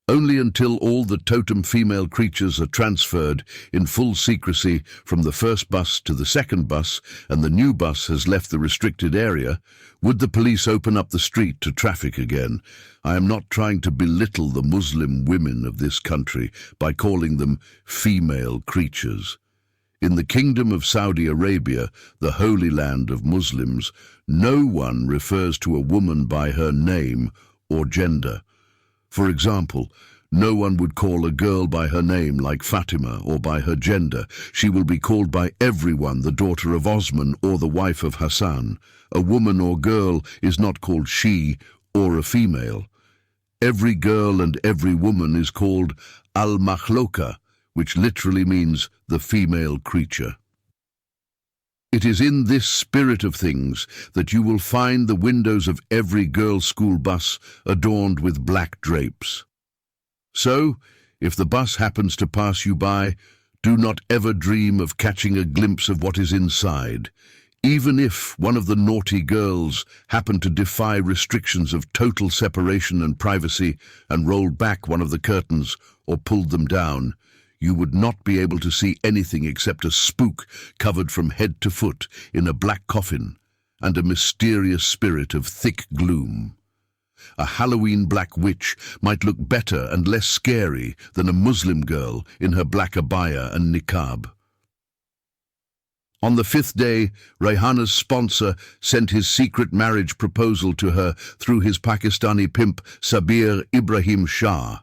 Only until all the totem female creatures are transferred in full secrecy from the first bus to the second bus and the new bus has left the restricted area, would the police open up the street to traffic again. I am not trying to belittle the Muslim women of this country by calling them female creatures. In the Kingdom of Saudi Arabia, the Holy Land of Muslims, no one refers to a woman by her name or gender. For example, no one would call a girl by her name like Fatima or by her gender. She will be called by everyone the daughter of Osman or the wife of Hassan. A woman or girl is not called she or a female. Every girl and every woman is called al-makhluqa, which literally means the female creature. It is in this spirit of things that you will find the windows of every girls' school bus adorned with black drapes. So, if the bus happens to pass you by, do not ever dream of catching a glimpse of what is inside. Even if one of the naughty girls happened to defy restrictions of total separation and privacy and rolled back one of the curtains or pulled them down, you would not be able to see anything except a spook covered from head to foot in a black coffin and a mysterious spirit of thick gloom. A Halloween black witch might look better and less scary than a Muslim girl in her black abaya and niqab. On the 5th day, Rayhana's sponsor sent his secret marriage proposal to her through his Pakistani pimp Sabir Ibrahim Shah.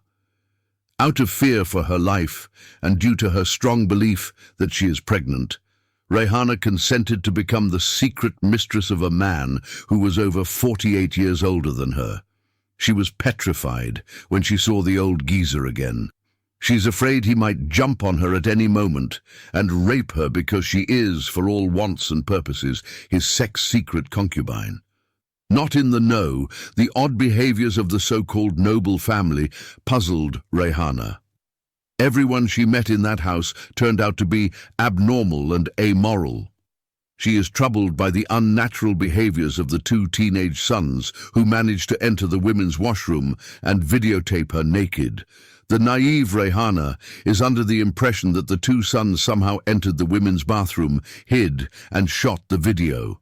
Out of fear for her life, and due to her strong belief that she is pregnant, Rayhana consented to become the secret mistress of a man who was over 48 years older than her. She was petrified when she saw the old geezer again. She's afraid he might jump on her at any moment and rape her because she is, for all wants and purposes, his sex-secret concubine. Not in the know, the odd behaviors of the so-called noble family puzzled Rayhana. Everyone she met in that house turned out to be abnormal and amoral. She is troubled by the unnatural behaviors of the two teenage sons who managed to enter the women's washroom and videotape her naked. The naive Rayhana is under the impression that the two sons somehow entered the women's bathroom, hid, and shot the video.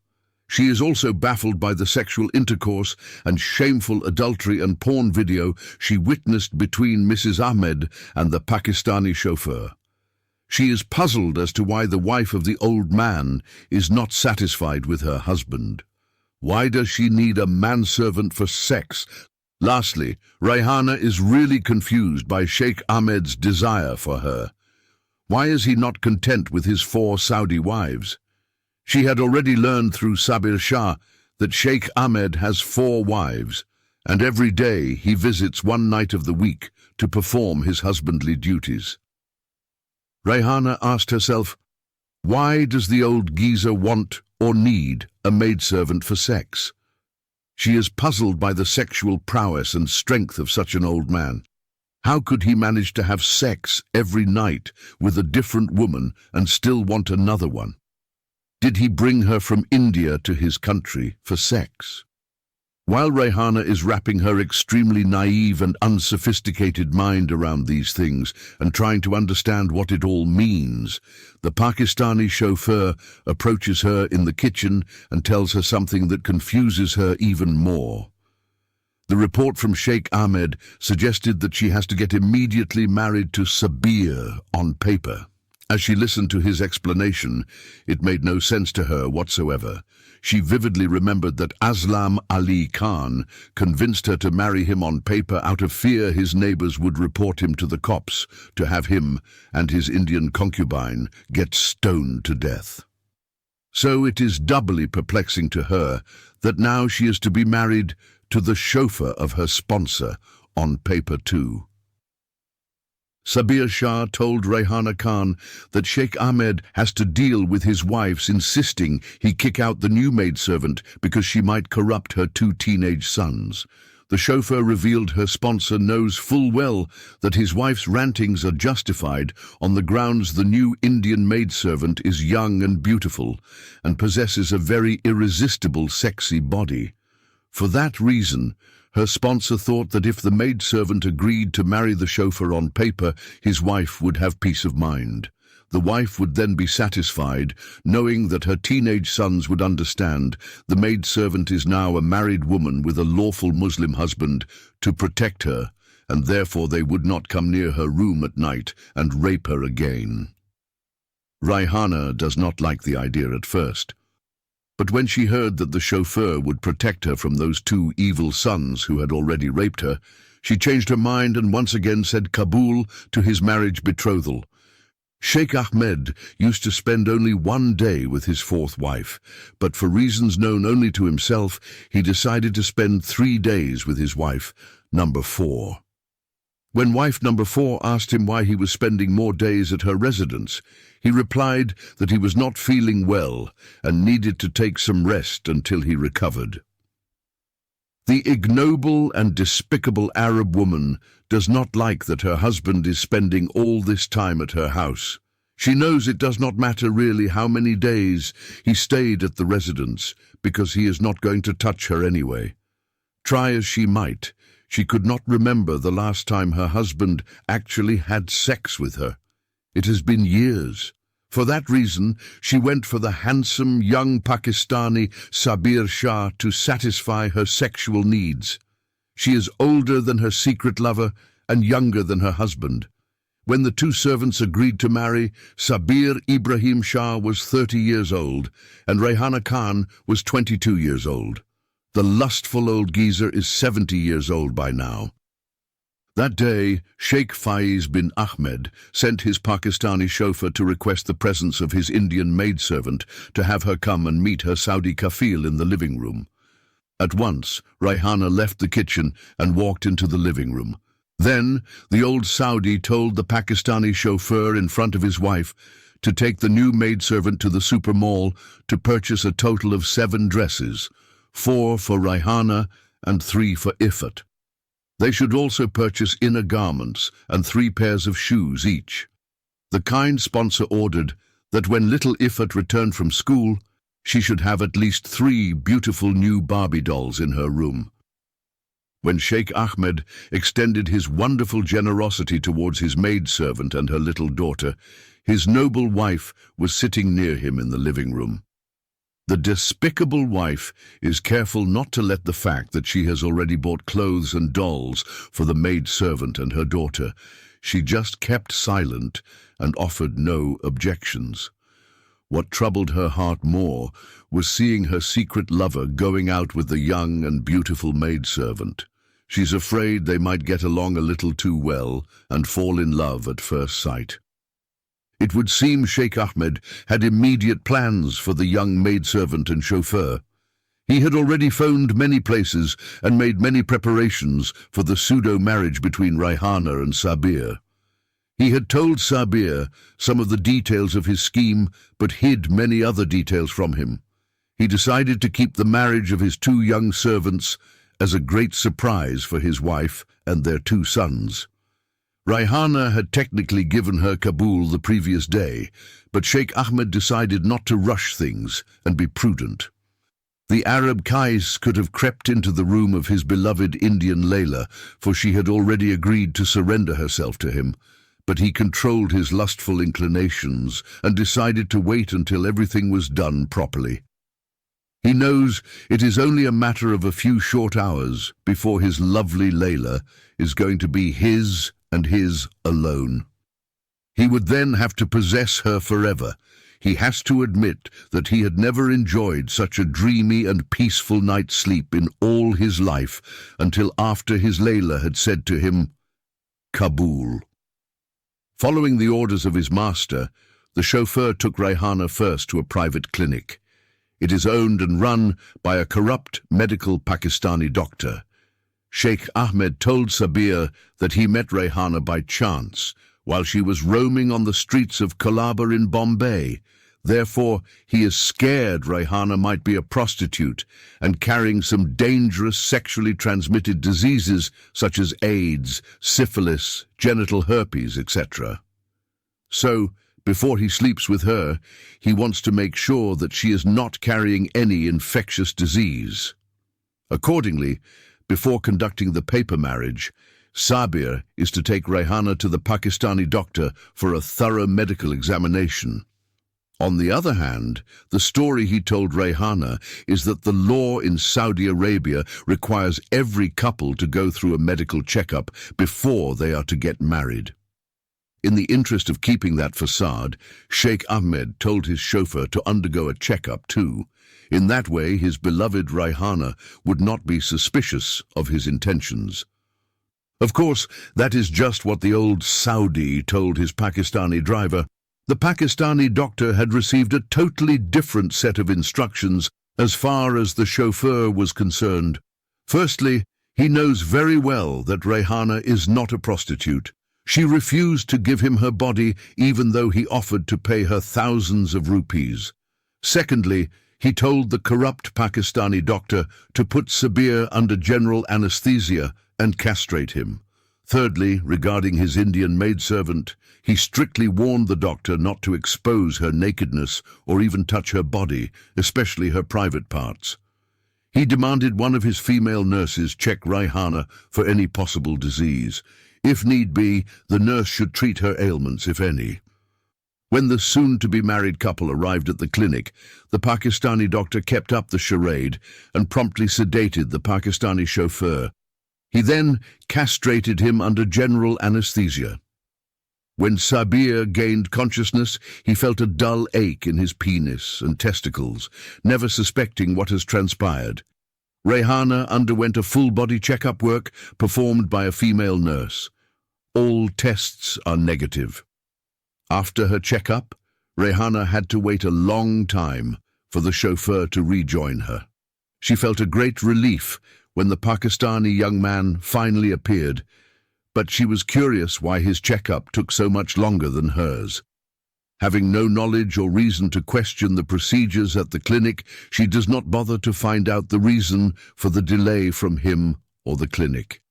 She is also baffled by the sexual intercourse and shameful adultery and porn video she witnessed between Mrs. Ahmed and the Pakistani chauffeur. She is puzzled as to why the wife of the old man is not satisfied with her husband. Why does she need a manservant for sex? Lastly, Rayhana is really confused by Sheikh Ahmed's desire for her. Why is he not content with his 4 Saudi wives? She had already learned through Sabir Shah that Sheikh Ahmed has 4 wives, and every day he visits 1 night of the week to perform his husbandly duties. Rayhana asked herself, why does the old geezer want or need a maidservant for sex? She is puzzled by the sexual prowess and strength of such an old man. How could he manage to have sex every night with a different woman and still want another one? Did he bring her from India to his country for sex? While Rayhana is wrapping her extremely naive and unsophisticated mind around these things and trying to understand what it all means, the Pakistani chauffeur approaches her in the kitchen and tells her something that confuses her even more. The report from Sheikh Ahmed suggested that she has to get immediately married to Sabir on paper. As she listened to his explanation, it made no sense to her whatsoever. She vividly remembered that Aslam Ali Khan convinced her to marry him on paper out of fear his neighbors would report him to the cops to have him and his Indian concubine get stoned to death. So it is doubly perplexing to her that now she is to be married to the chauffeur of her sponsor on paper too. Sabir Shah told Rayhana Khan that Sheikh Ahmed has to deal with his wife's insisting he kick out the new maidservant because she might corrupt her 2 teenage sons. The chauffeur revealed her sponsor knows full well that his wife's rantings are justified on the grounds the new Indian maidservant is young and beautiful and possesses a very irresistible sexy body. For that reason, her sponsor thought that if the maidservant agreed to marry the chauffeur on paper, his wife would have peace of mind. The wife would then be satisfied, knowing that her teenage sons would understand the maidservant is now a married woman with a lawful Muslim husband to protect her, and therefore they would not come near her room at night and rape her again. Rayhana does not like the idea at first. But when she heard that the chauffeur would protect her from those 2 evil sons who had already raped her, she changed her mind and once again said Kabul to his marriage betrothal. Sheikh Ahmed used to spend only 1 day with his 4th wife, but for reasons known only to himself, he decided to spend 3 days with his wife, number 4. When wife number 4 asked him why he was spending more days at her residence, he replied that he was not feeling well and needed to take some rest until he recovered. The ignoble and despicable Arab woman does not like that her husband is spending all this time at her house. She knows it does not matter really how many days he stayed at the residence, because he is not going to touch her anyway. Try as she might, she could not remember the last time her husband actually had sex with her. It has been years. For that reason, she went for the handsome young Pakistani Sabir Shah to satisfy her sexual needs. She is older than her secret lover and younger than her husband. When the 2 servants agreed to marry, Sabir Ibrahim Shah was 30 years old and Rayhana Khan was 22 years old. The lustful old geezer is 70 years old by now. That day, Sheikh Faiz bin Ahmed sent his Pakistani chauffeur to request the presence of his Indian maidservant to have her come and meet her Saudi kafil in the living room. At once, Rayhana left the kitchen and walked into the living room. Then, the old Saudi told the Pakistani chauffeur in front of his wife to take the new maidservant to the super mall to purchase a total of 7 dresses, 4 for Rayhana and 3 for Ifat. They should also purchase inner garments and 3 pairs of shoes each. The kind sponsor ordered that when little Ifat returned from school, she should have at least 3 beautiful new Barbie dolls in her room. When Sheikh Ahmed extended his wonderful generosity towards his maidservant and her little daughter, his noble wife was sitting near him in the living room. The despicable wife is careful not to let the fact that she has already bought clothes and dolls for the maidservant and her daughter. She just kept silent and offered no objections. What troubled her heart more was seeing her secret lover going out with the young and beautiful maidservant. She's afraid they might get along a little too well and fall in love at first sight. It would seem Sheikh Ahmed had immediate plans for the young maidservant and chauffeur. He had already phoned many places and made many preparations for the pseudo-marriage between Rayhana and Sabir. He had told Sabir some of the details of his scheme, but hid many other details from him. He decided to keep the marriage of his two young servants as a great surprise for his wife and their two sons. Rayhana had technically given her Kabul the previous day, but Sheikh Ahmed decided not to rush things and be prudent. The Arab Qais could have crept into the room of his beloved Indian Layla, for she had already agreed to surrender herself to him, but he controlled his lustful inclinations and decided to wait until everything was done properly. He knows it is only a matter of a few short hours before his lovely Layla is going to be his and his alone. He would then have to possess her forever. He has to admit that he had never enjoyed such a dreamy and peaceful night's sleep in all his life until after his Layla had said to him, "Kabul." Following the orders of his master, the chauffeur took Rayhana first to a private clinic. It is owned and run by a corrupt medical Pakistani doctor. Sheikh Ahmed told Sabir that he met Rayhana by chance while she was roaming on the streets of Colaba in Bombay. Therefore, he is scared Rayhana might be a prostitute and carrying some dangerous sexually transmitted diseases such as AIDS, syphilis, genital herpes, etc. So, before he sleeps with her, he wants to make sure that she is not carrying any infectious disease. Accordingly, before conducting the paper marriage, Sabir is to take Rayhana to the Pakistani doctor for a thorough medical examination. On the other hand, the story he told Rayhana is that the law in Saudi Arabia requires every couple to go through a medical checkup before they are to get married. In the interest of keeping that facade, Sheikh Ahmed told his chauffeur to undergo a checkup too. In that way, his beloved Rayhana would not be suspicious of his intentions. Of course, that is just what the old Saudi told his Pakistani driver. The Pakistani doctor had received a totally different set of instructions as far as the chauffeur was concerned. Firstly, he knows very well that Rayhana is not a prostitute. She refused to give him her body even though he offered to pay her thousands of rupees. Secondly, he told the corrupt Pakistani doctor to put Sabir under general anesthesia and castrate him. Thirdly, regarding his Indian maidservant, he strictly warned the doctor not to expose her nakedness or even touch her body, especially her private parts. He demanded one of his female nurses check Rayhana for any possible disease. If need be, the nurse should treat her ailments, if any. When the soon-to-be-married couple arrived at the clinic, the Pakistani doctor kept up the charade and promptly sedated the Pakistani chauffeur. He then castrated him under general anesthesia. When Sabir gained consciousness, he felt a dull ache in his penis and testicles, never suspecting what has transpired. Rayhana underwent a full-body checkup work performed by a female nurse. All tests are negative. After her checkup, Rayhana had to wait a long time for the chauffeur to rejoin her. She felt a great relief when the Pakistani young man finally appeared, but she was curious why his checkup took so much longer than hers. Having no knowledge or reason to question the procedures at the clinic, she does not bother to find out the reason for the delay from him or the clinic.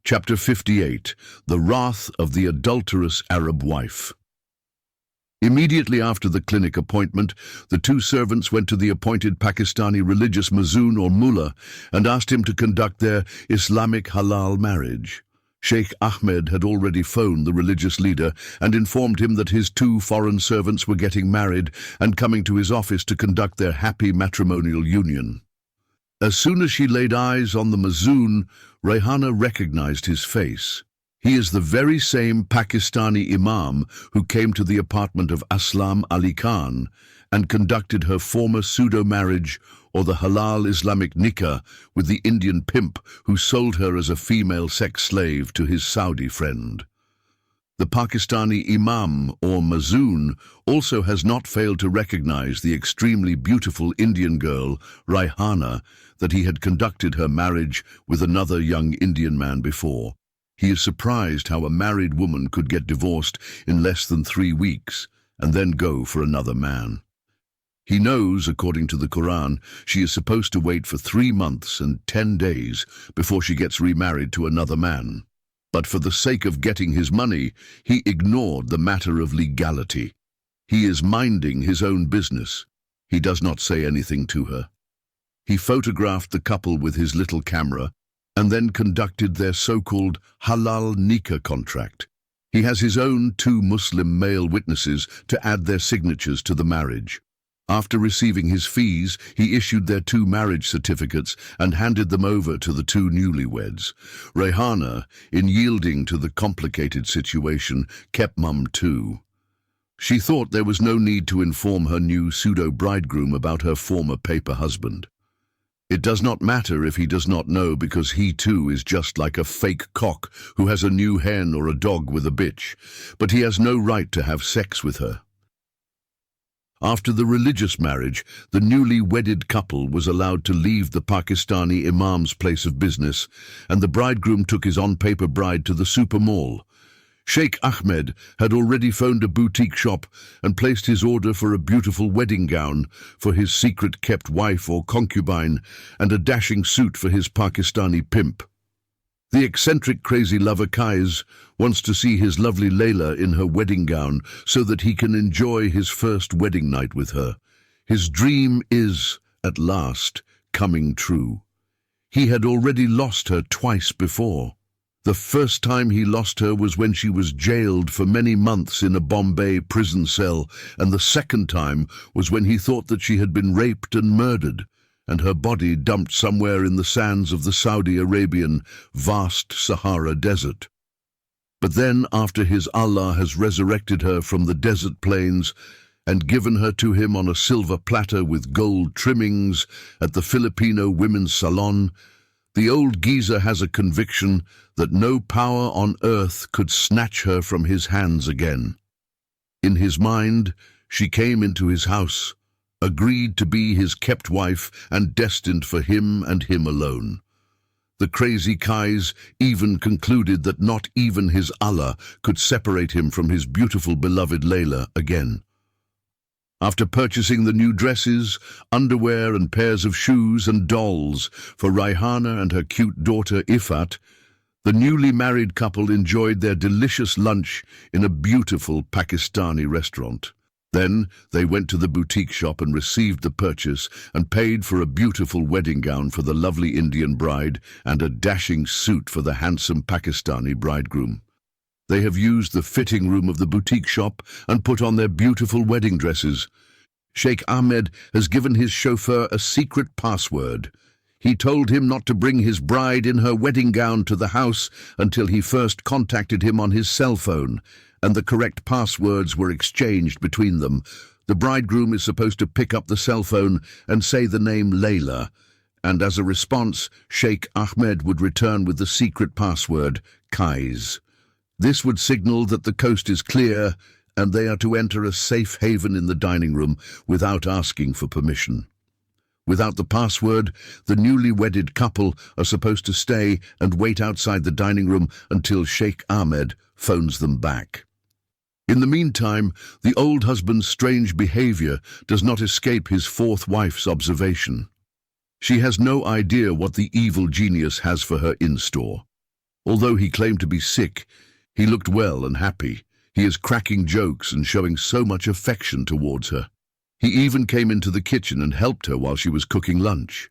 Chapter 58. The Wrath of the Adulterous Arab Wife. Immediately after the clinic appointment, the two servants went to the appointed Pakistani religious mazoon or mullah and asked him to conduct their Islamic halal marriage. Sheikh Ahmed had already phoned the religious leader and informed him that his two foreign servants were getting married and coming to his office to conduct their happy matrimonial union. As soon as she laid eyes on the mazoon, Rayhana recognized his face. He is the very same Pakistani imam who came to the apartment of Aslam Ali Khan and conducted her former pseudo-marriage or the halal Islamic nikah with the Indian pimp who sold her as a female sex slave to his Saudi friend. The Pakistani Imam, or Mazoon, also has not failed to recognize the extremely beautiful Indian girl, Raihana, that he had conducted her marriage with another young Indian man before. He is surprised how a married woman could get divorced in less than 3 weeks and then go for another man. He knows, according to the Quran, she is supposed to wait for 3 months and 10 days before she gets remarried to another man. But for the sake of getting his money, he ignored the matter of legality. He is minding his own business. He does not say anything to her. He photographed the couple with his little camera and then conducted their so-called halal nikah contract. He has his own 2 Muslim male witnesses to add their signatures to the marriage. After receiving his fees, he issued their 2 marriage certificates and handed them over to the 2 newlyweds. Raihana, in yielding to the complicated situation, kept mum too. She thought there was no need to inform her new pseudo-bridegroom about her former paper husband. It does not matter if he does not know, because he too is just like a fake cock who has a new hen or a dog with a bitch, but he has no right to have sex with her. After the religious marriage, the newly wedded couple was allowed to leave the Pakistani Imam's place of business, and the bridegroom took his on-paper bride to the super mall. Sheikh Ahmed had already phoned a boutique shop and placed his order for a beautiful wedding gown for his secret-kept wife or concubine and a dashing suit for his Pakistani pimp. The eccentric crazy lover Kais wants to see his lovely Layla in her wedding gown so that he can enjoy his first wedding night with her. His dream is, at last, coming true. He had already lost her twice before. The first time he lost her was when she was jailed for many months in a Bombay prison cell, and the second time was when he thought that she had been raped and murdered, and her body dumped somewhere in the sands of the Saudi Arabian vast Sahara Desert. But then, after his Allah has resurrected her from the desert plains and given her to him on a silver platter with gold trimmings at the Filipino Women's Salon, the old geezer has a conviction that no power on earth could snatch her from his hands again. In his mind, she came into his house, agreed to be his kept wife and destined for him and him alone. The crazy Kais even concluded that not even his Allah could separate him from his beautiful beloved Layla again. After purchasing the new dresses, underwear and pairs of shoes and dolls for Raihana and her cute daughter Ifat, the newly married couple enjoyed their delicious lunch in a beautiful Pakistani restaurant. Then they went to the boutique shop and received the purchase and paid for a beautiful wedding gown for the lovely Indian bride and a dashing suit for the handsome Pakistani bridegroom. They have used the fitting room of the boutique shop and put on their beautiful wedding dresses. Sheikh Ahmed has given his chauffeur a secret password. He told him not to bring his bride in her wedding gown to the house until he first contacted him on his cell phone, and the correct passwords were exchanged between them. The bridegroom is supposed to pick up the cell phone and say the name Layla, and as a response, Sheikh Ahmed would return with the secret password, Kais. This would signal that the coast is clear and they are to enter a safe haven in the dining room without asking for permission. Without the password, the newly wedded couple are supposed to stay and wait outside the dining room until Sheikh Ahmed phones them back. In the meantime, the old husband's strange behavior does not escape his fourth wife's observation. She has no idea what the evil genius has for her in store. Although he claimed to be sick, he looked well and happy. He is cracking jokes and showing so much affection towards her. He even came into the kitchen and helped her while she was cooking lunch.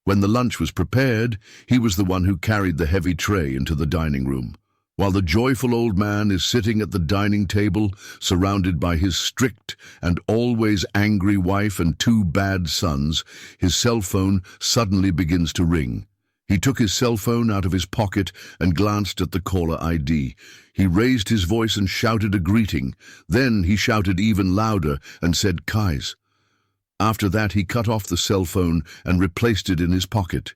When the lunch was prepared, he was the one who carried the heavy tray into the dining room. While the joyful old man is sitting at the dining table, surrounded by his strict and always angry wife and 2 bad sons, his cell phone suddenly begins to ring. He took his cell phone out of his pocket and glanced at the caller ID. He raised his voice and shouted a greeting. Then he shouted even louder and said, Kais. After that, he cut off the cell phone and replaced it in his pocket.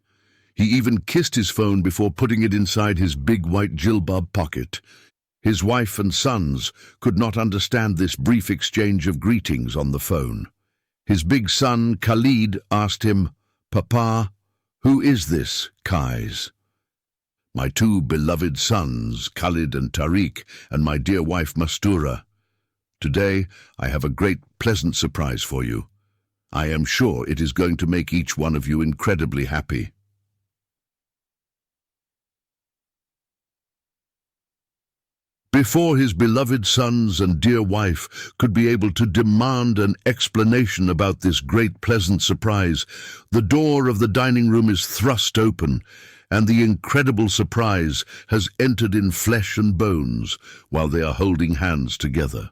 He even kissed his phone before putting it inside his big white jilbab pocket. His wife and sons could not understand this brief exchange of greetings on the phone. His big son, Khalid, asked him, "Papa, who is this Kais?" "My two beloved sons, Khalid and Tariq, and my dear wife, Mastura. Today, I have a great, pleasant surprise for you. I am sure it is going to make each one of you incredibly happy." Before his beloved sons and dear wife could be able to demand an explanation about this great pleasant surprise, the door of the dining room is thrust open, and the incredible surprise has entered in flesh and bones while they are holding hands together.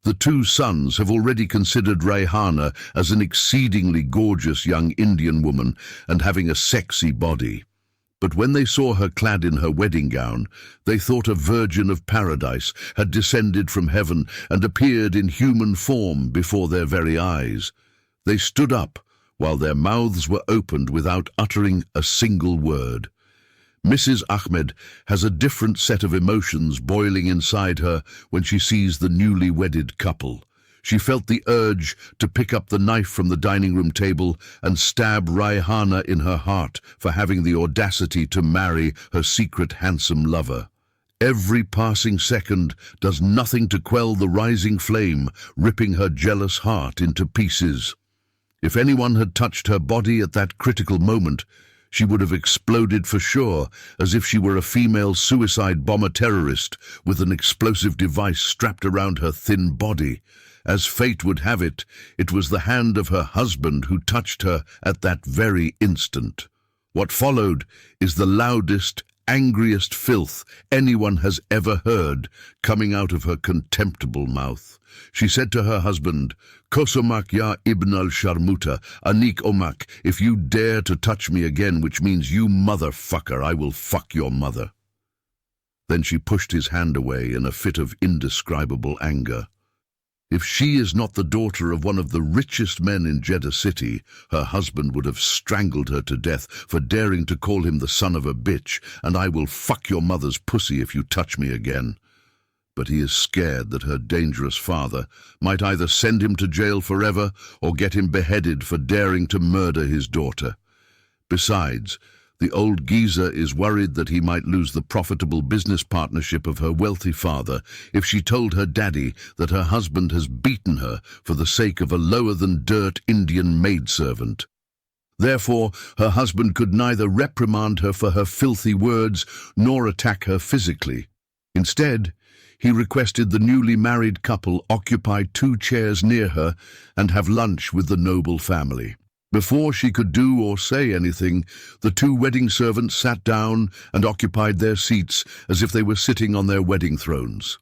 The two sons have already considered Rayhana as an exceedingly gorgeous young Indian woman and having a sexy body. But when they saw her clad in her wedding gown, they thought a virgin of paradise had descended from heaven and appeared in human form before their very eyes. They stood up while their mouths were opened without uttering a single word. Mrs. Ahmed has a different set of emotions boiling inside her when she sees the newly wedded couple. She felt the urge to pick up the knife from the dining room table and stab Rayhana in her heart for having the audacity to marry her secret handsome lover. Every passing second does nothing to quell the rising flame, ripping her jealous heart into pieces. If anyone had touched her body at that critical moment, she would have exploded for sure, as if she were a female suicide bomber terrorist with an explosive device strapped around her thin body. As fate would have it, it was the hand of her husband who touched her at that very instant. What followed is the loudest, angriest filth anyone has ever heard coming out of her contemptible mouth. She said to her husband, "Kosomak ya ibn al-Sharmuta, Anik Omak, if you dare to touch me again, which means you motherfucker, I will fuck your mother." Then she pushed his hand away in a fit of indescribable anger. If she is not the daughter of one of the richest men in Jeddah City, her husband would have strangled her to death for daring to call him the son of a bitch, and "I will fuck your mother's pussy if you touch me again." But he is scared that her dangerous father might either send him to jail forever or get him beheaded for daring to murder his daughter. Besides, the old geezer is worried that he might lose the profitable business partnership of her wealthy father if she told her daddy that her husband has beaten her for the sake of a lower-than-dirt Indian maidservant. Therefore, her husband could neither reprimand her for her filthy words nor attack her physically. Instead, he requested the newly married couple occupy 2 chairs near her and have lunch with the noble family. Before she could do or say anything, the 2 wedding servants sat down and occupied their seats as if they were sitting on their wedding thrones.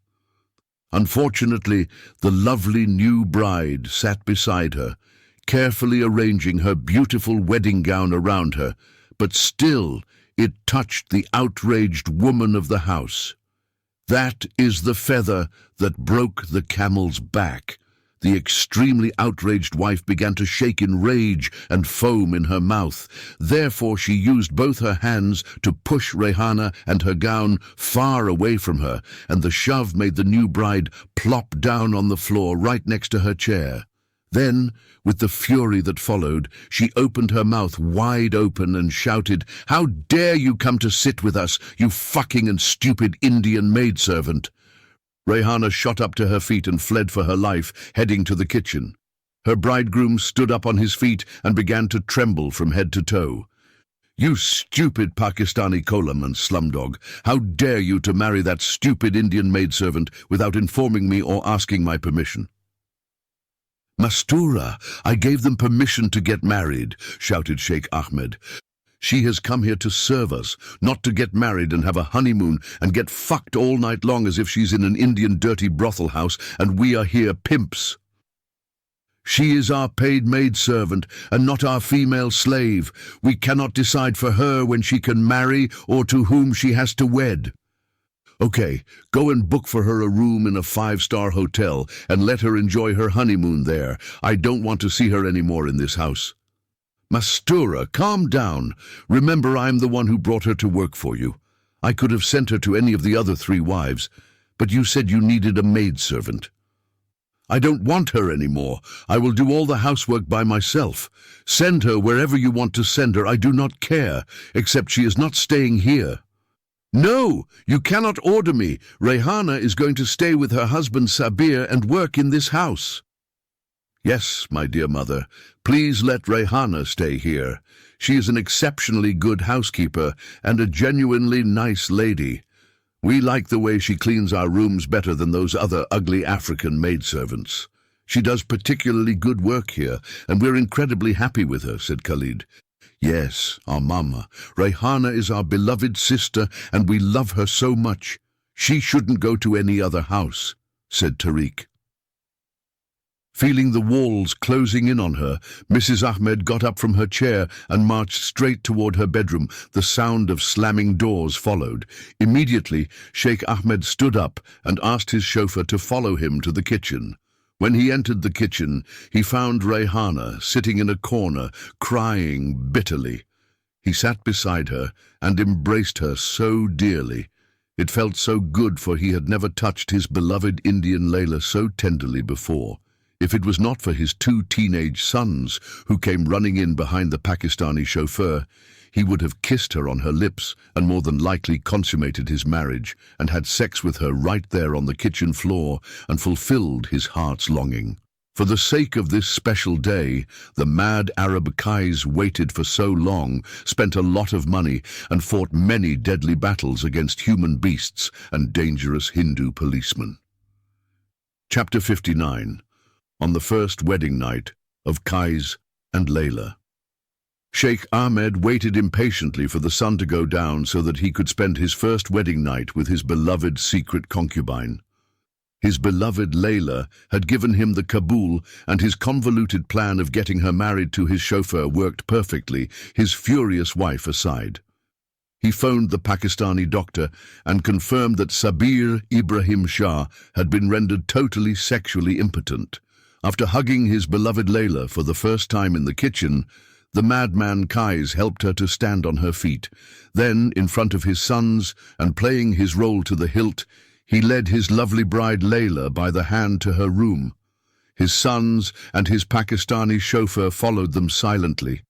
Unfortunately, the lovely new bride sat beside her, carefully arranging her beautiful wedding gown around her, but still it touched the outraged woman of the house. That is the feather that broke the camel's back. The extremely outraged wife began to shake in rage and foam in her mouth. Therefore she used both her hands to push Rayhana and her gown far away from her, and the shove made the new bride plop down on the floor right next to her chair. Then, with the fury that followed, she opened her mouth wide open and shouted, "How dare you come to sit with us, you fucking and stupid Indian maidservant!" Rayhana shot up to her feet and fled for her life, heading to the kitchen. Her bridegroom stood up on his feet and began to tremble from head to toe. "You stupid Pakistani kolam and slumdog! How dare you to marry that stupid Indian maidservant without informing me or asking my permission?" "Mastura, I gave them permission to get married," shouted Sheikh Ahmed. "She has come here to serve us, not to get married and have a honeymoon and get fucked all night long as if she's in an Indian dirty brothel house and we are here pimps. She is our paid maidservant and not our female slave. We cannot decide for her when she can marry or to whom she has to wed. Okay, go and book for her a room in a 5-star hotel and let her enjoy her honeymoon there. I don't want to see her anymore in this house." "Mastura, calm down. Remember, I'm the one who brought her to work for you. I could have sent her to any of the other 3 wives, but you said you needed a maidservant. I don't want her anymore. I will do all the housework by myself. Send her wherever you want to send her. I do not care, except she is not staying here. No, you cannot order me. Rayhana is going to stay with her husband Sabir and work in this house. Yes, my dear mother, please let Rayhana stay here. She is an exceptionally good housekeeper and a genuinely nice lady. We like the way she cleans our rooms better than those other ugly African maidservants. She does particularly good work here, and we're incredibly happy with her, said Khalid. Yes, our mama. Rayhana is our beloved sister, and we love her so much. She shouldn't go to any other house, said Tariq. Feeling the walls closing in on her, Mrs. Ahmed got up from her chair and marched straight toward her bedroom. The sound of slamming doors followed. Immediately, Sheikh Ahmed stood up and asked his chauffeur to follow him to the kitchen. When he entered the kitchen, he found Rayhana sitting in a corner, crying bitterly. He sat beside her and embraced her so dearly. It felt so good, for he had never touched his beloved Indian Layla so tenderly before. If it was not for his 2 teenage sons, who came running in behind the Pakistani chauffeur, he would have kissed her on her lips and more than likely consummated his marriage and had sex with her right there on the kitchen floor and fulfilled his heart's longing. For the sake of this special day, the mad Arab Qais waited for so long, spent a lot of money, and fought many deadly battles against human beasts and dangerous Hindu policemen. Chapter 59. On the first wedding night of Qais and Layla. Sheikh Ahmed waited impatiently for the sun to go down so that he could spend his first wedding night with his beloved secret concubine. His beloved Layla had given him the Kabul, and his convoluted plan of getting her married to his chauffeur worked perfectly, his furious wife aside. He phoned the Pakistani doctor and confirmed that Sabir Ibrahim Shah had been rendered totally sexually impotent. After hugging his beloved Layla for the first time in the kitchen, the madman Qais helped her to stand on her feet. Then, in front of his sons and playing his role to the hilt, he led his lovely bride Layla by the hand to her room. His sons and his Pakistani chauffeur followed them silently.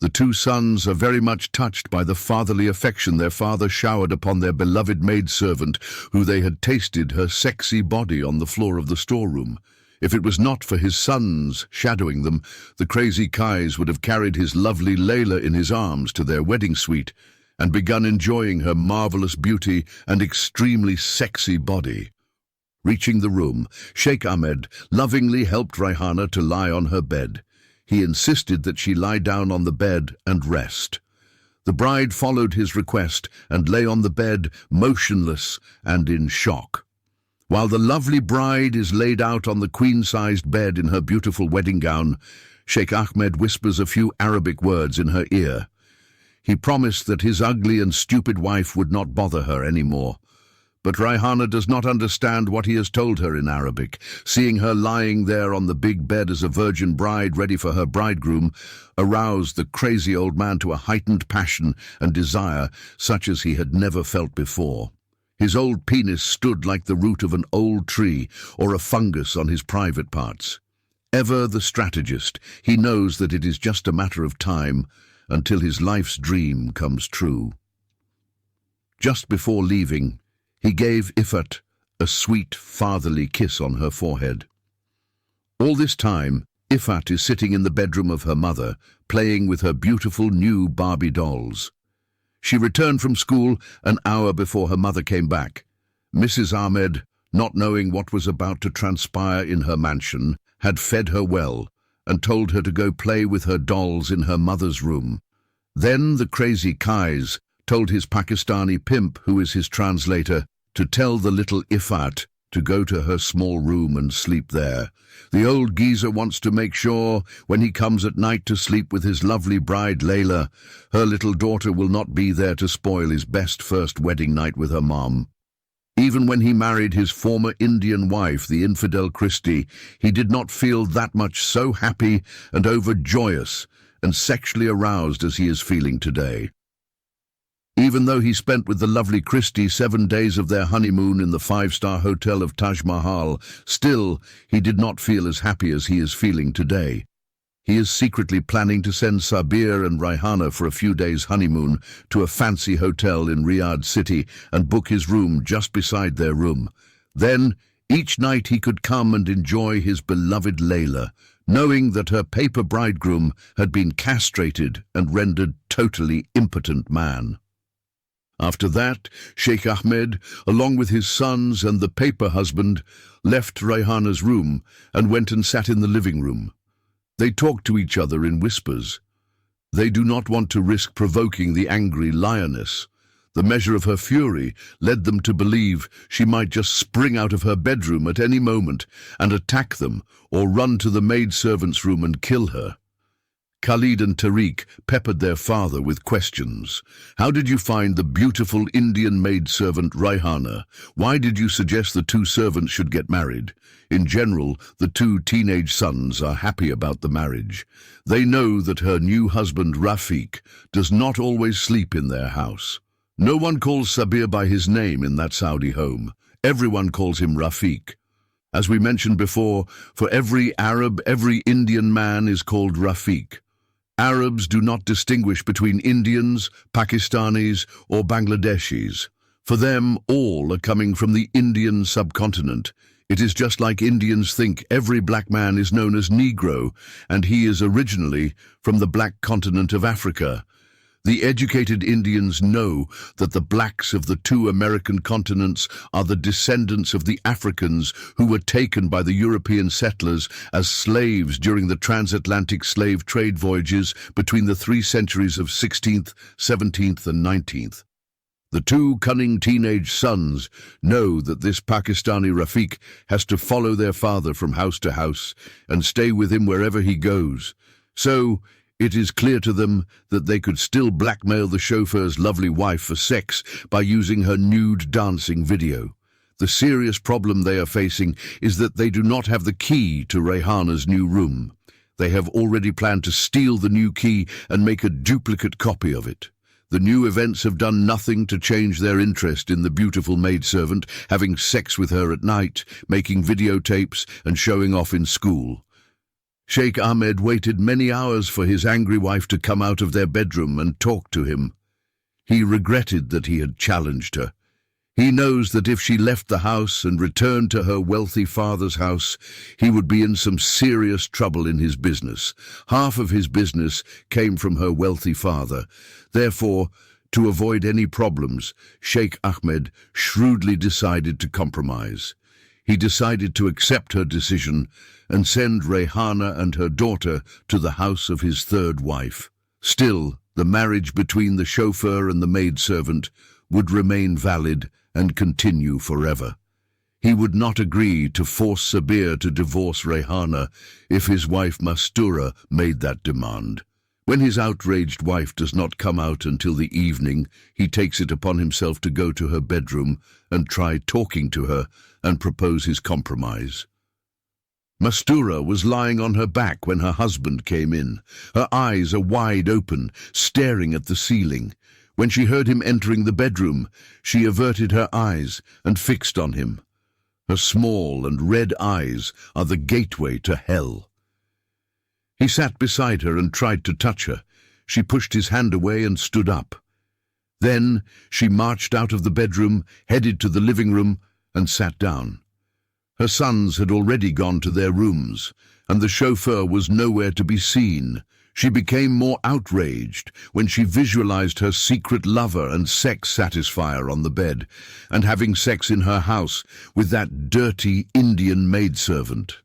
The 2 sons are very much touched by the fatherly affection their father showered upon their beloved maidservant, who they had tasted her sexy body on the floor of the storeroom. If it was not for his sons shadowing them, the crazy Qais would have carried his lovely Layla in his arms to their wedding suite and begun enjoying her marvelous beauty and extremely sexy body. Reaching the room, Sheikh Ahmed lovingly helped Rayhana to lie on her bed. He insisted that she lie down on the bed and rest. The bride followed his request and lay on the bed, motionless and in shock. While the lovely bride is laid out on the queen-sized bed in her beautiful wedding gown, Sheikh Ahmed whispers a few Arabic words in her ear. He promised that his ugly and stupid wife would not bother her anymore. But Rayhana does not understand what he has told her in Arabic. Seeing her lying there on the big bed as a virgin bride ready for her bridegroom aroused the crazy old man to a heightened passion and desire such as he had never felt before. His old penis stood like the root of an old tree or a fungus on his private parts. Ever the strategist, he knows that it is just a matter of time until his life's dream comes true. Just before leaving, he gave Ifat a sweet fatherly kiss on her forehead. All this time, Ifat is sitting in the bedroom of her mother, playing with her beautiful new Barbie dolls. She returned from school an hour before her mother came back. Mrs. Ahmed, not knowing what was about to transpire in her mansion, had fed her well and told her to go play with her dolls in her mother's room. Then the crazy Qais told his Pakistani pimp, who is his translator, to tell the little Ifat to go to her small room and sleep there. The old geezer wants to make sure, when he comes at night to sleep with his lovely bride Layla, her little daughter will not be there to spoil his best first wedding night with her mom. Even when he married his former Indian wife, the infidel Christie, he did not feel that much so happy and overjoyous and sexually aroused as he is feeling today. Even though he spent with the lovely Christie 7 days of their honeymoon in the 5-star hotel of Taj Mahal, still he did not feel as happy as he is feeling today. He is secretly planning to send Sabir and Rayhana for a few days' honeymoon to a fancy hotel in Riyadh City and book his room just beside their room. Then, each night he could come and enjoy his beloved Layla, knowing that her paper bridegroom had been castrated and rendered totally impotent man. After that, Sheikh Ahmed, along with his sons and the paper husband, left Rayhana's room and went and sat in the living room. They talked to each other in whispers. They do not want to risk provoking the angry lioness. The measure of her fury led them to believe she might just spring out of her bedroom at any moment and attack them or run to the maidservant's room and kill her. Khalid and Tariq peppered their father with questions. How did you find the beautiful Indian maidservant Rayhana? Why did you suggest the two servants should get married? In general, the two teenage sons are happy about the marriage. They know that her new husband Rafiq does not always sleep in their house. No one calls Sabir by his name in that Saudi home. Everyone calls him Rafiq. As we mentioned before, for every Arab, every Indian man is called Rafiq. Arabs do not distinguish between Indians, Pakistanis, or Bangladeshis. For them, all are coming from the Indian subcontinent. It is just like Indians think every black man is known as Negro, and he is originally from the black continent of Africa. The educated Indians know that the blacks of the two American continents are the descendants of the Africans who were taken by the European settlers as slaves during the transatlantic slave trade voyages between the 3 centuries of 16th, 17th, and 19th. The two cunning teenage sons know that this Pakistani Rafiq has to follow their father from house to house and stay with him wherever he goes. So, it is clear to them that they could still blackmail the chauffeur's lovely wife for sex by using her nude dancing video. The serious problem they are facing is that they do not have the key to Rayhana's new room. They have already planned to steal the new key and make a duplicate copy of it. The new events have done nothing to change their interest in the beautiful maidservant, having sex with her at night, making videotapes, and showing off in school. Sheikh Ahmed waited many hours for his angry wife to come out of their bedroom and talk to him. He regretted that he had challenged her. He knows that if she left the house and returned to her wealthy father's house, he would be in some serious trouble in his business. Half of his business came from her wealthy father. Therefore, to avoid any problems, Sheikh Ahmed shrewdly decided to compromise. He decided to accept her decision and send Rayhana and her daughter to the house of his third wife. Still, the marriage between the chauffeur and the maidservant would remain valid and continue forever. He would not agree to force Sabir to divorce Rayhana if his wife Mastura made that demand. When his outraged wife does not come out until the evening, he takes it upon himself to go to her bedroom and try talking to her and propose his compromise. Mastura was lying on her back when her husband came in. Her eyes are wide open, staring at the ceiling. When she heard him entering the bedroom, she averted her eyes and fixed on him. Her small and red eyes are the gateway to hell. He sat beside her and tried to touch her. She pushed his hand away and stood up. Then she marched out of the bedroom, headed to the living room, and sat down. Her sons had already gone to their rooms, and the chauffeur was nowhere to be seen. She became more outraged when she visualized her secret lover and sex satisfier on the bed, and having sex in her house with that dirty Indian maidservant.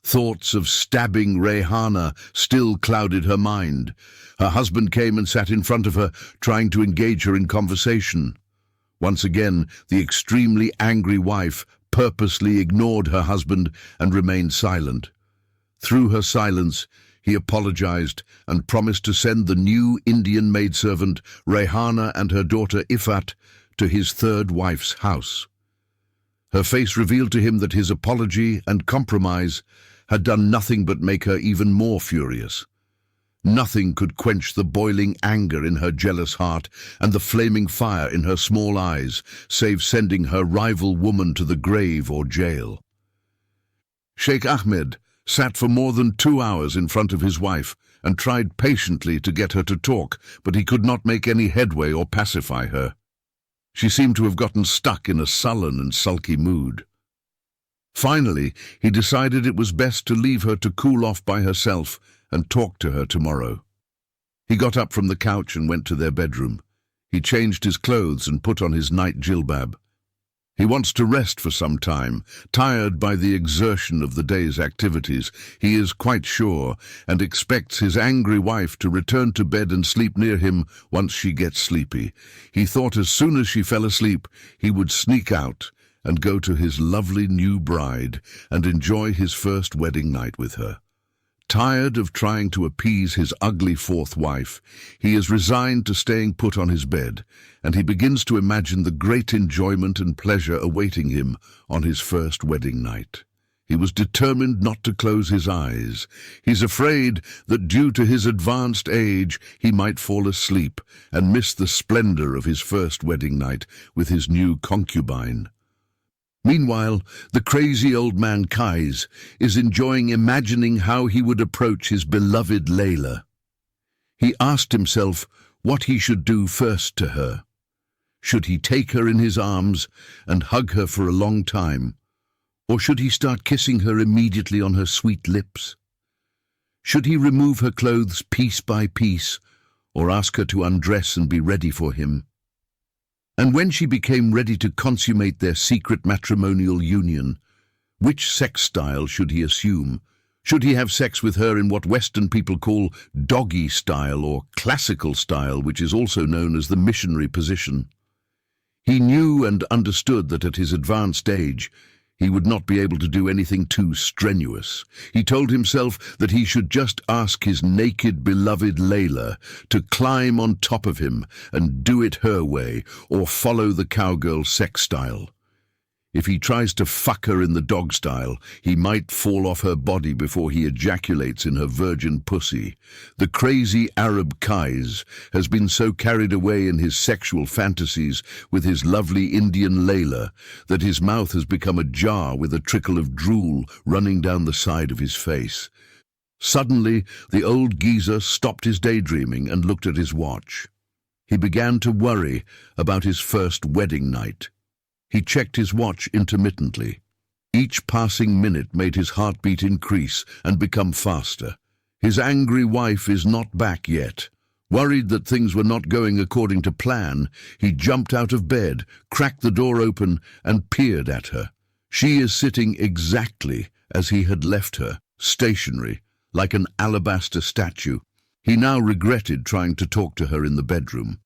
Thoughts of stabbing Rayhana still clouded her mind. Her husband came and sat in front of her, trying to engage her in conversation. Once again, the extremely angry wife purposely ignored her husband and remained silent. Through her silence, he apologized and promised to send the new Indian maidservant, Rayhana, and her daughter Ifat to his third wife's house. Her face revealed to him that his apology and compromise had done nothing but make her even more furious. Nothing could quench the boiling anger in her jealous heart and the flaming fire in her small eyes, save sending her rival woman to the grave or jail. Sheikh Ahmed sat for more than 2 hours in front of his wife and tried patiently to get her to talk, but he could not make any headway or pacify her. She seemed to have gotten stuck in a sullen and sulky mood. Finally, he decided it was best to leave her to cool off by herself and talk to her tomorrow. He got up from the couch and went to their bedroom. He changed his clothes and put on his night jilbab. He wants to rest for some time, tired by the exertion of the day's activities, he is quite sure, and expects his angry wife to return to bed and sleep near him once she gets sleepy. He thought as soon as she fell asleep, he would sneak out and go to his lovely new bride and enjoy his first wedding night with her. Tired of trying to appease his ugly fourth wife, he is resigned to staying put on his bed, and he begins to imagine the great enjoyment and pleasure awaiting him on his first wedding night. He was determined not to close his eyes. He's afraid that due to his advanced age, he might fall asleep and miss the splendor of his first wedding night with his new concubine. Meanwhile, the crazy old man Kais is enjoying imagining how he would approach his beloved Layla. He asked himself what he should do first to her. Should he take her in his arms and hug her for a long time, or should he start kissing her immediately on her sweet lips? Should he remove her clothes piece by piece, or ask her to undress and be ready for him? And when she became ready to consummate their secret matrimonial union, which sex style should he assume? Should he have sex with her in what Western people call doggy style or classical style, which is also known as the missionary position? He knew and understood that at his advanced age, he would not be able to do anything too strenuous. He told himself that he should just ask his naked beloved Layla to climb on top of him and do it her way, or follow the cowgirl sex style. If he tries to fuck her in the dog style, he might fall off her body before he ejaculates in her virgin pussy. The crazy Arab Kais has been so carried away in his sexual fantasies with his lovely Indian Layla that his mouth has become a jar with a trickle of drool running down the side of his face. Suddenly, the old geezer stopped his daydreaming and looked at his watch. He began to worry about his first wedding night. He checked his watch intermittently. Each passing minute made his heartbeat increase and become faster. His angry wife is not back yet. Worried that things were not going according to plan, he jumped out of bed, cracked the door open, and peered at her. She is sitting exactly as he had left her, stationary, like an alabaster statue. He now regretted trying to talk to her in the bedroom.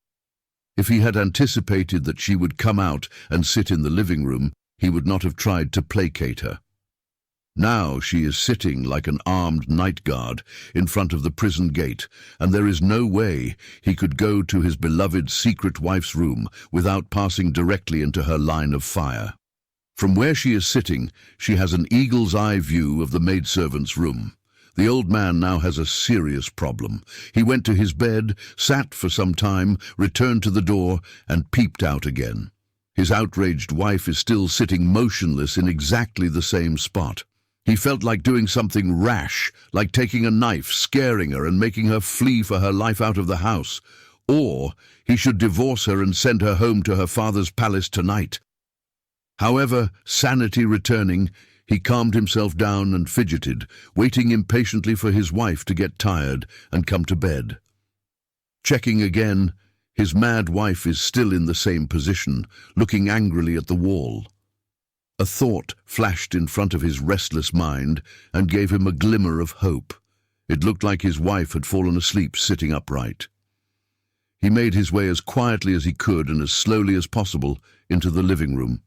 If he had anticipated that she would come out and sit in the living room, he would not have tried to placate her. Now she is sitting like an armed night guard in front of the prison gate, and there is no way he could go to his beloved secret wife's room without passing directly into her line of fire. From where she is sitting, she has an eagle's eye view of the maidservant's room. The old man now has a serious problem. He went to his bed, sat for some time, returned to the door, and peeped out again. His outraged wife is still sitting motionless in exactly the same spot. He felt like doing something rash, like taking a knife, scaring her, and making her flee for her life out of the house. Or he should divorce her and send her home to her father's palace tonight. However, sanity returning, he calmed himself down and fidgeted, waiting impatiently for his wife to get tired and come to bed. Checking again, his mad wife is still in the same position, looking angrily at the wall. A thought flashed in front of his restless mind and gave him a glimmer of hope. It looked like his wife had fallen asleep sitting upright. He made his way as quietly as he could and as slowly as possible into the living room.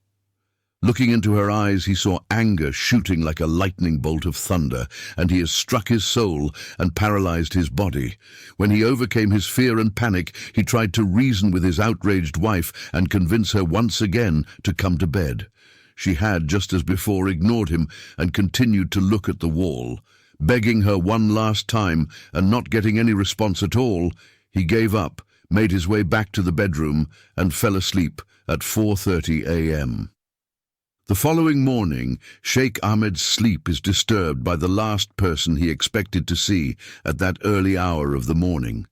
Looking into her eyes, he saw anger shooting like a lightning bolt of thunder, and he has struck his soul and paralyzed his body. When he overcame his fear and panic, he tried to reason with his outraged wife and convince her once again to come to bed. She had, just as before, ignored him and continued to look at the wall. Begging her one last time and not getting any response at all, he gave up, made his way back to the bedroom, and fell asleep at 4:30 a.m. The following morning, Sheikh Ahmed's sleep is disturbed by the last person he expected to see at that early hour of the morning.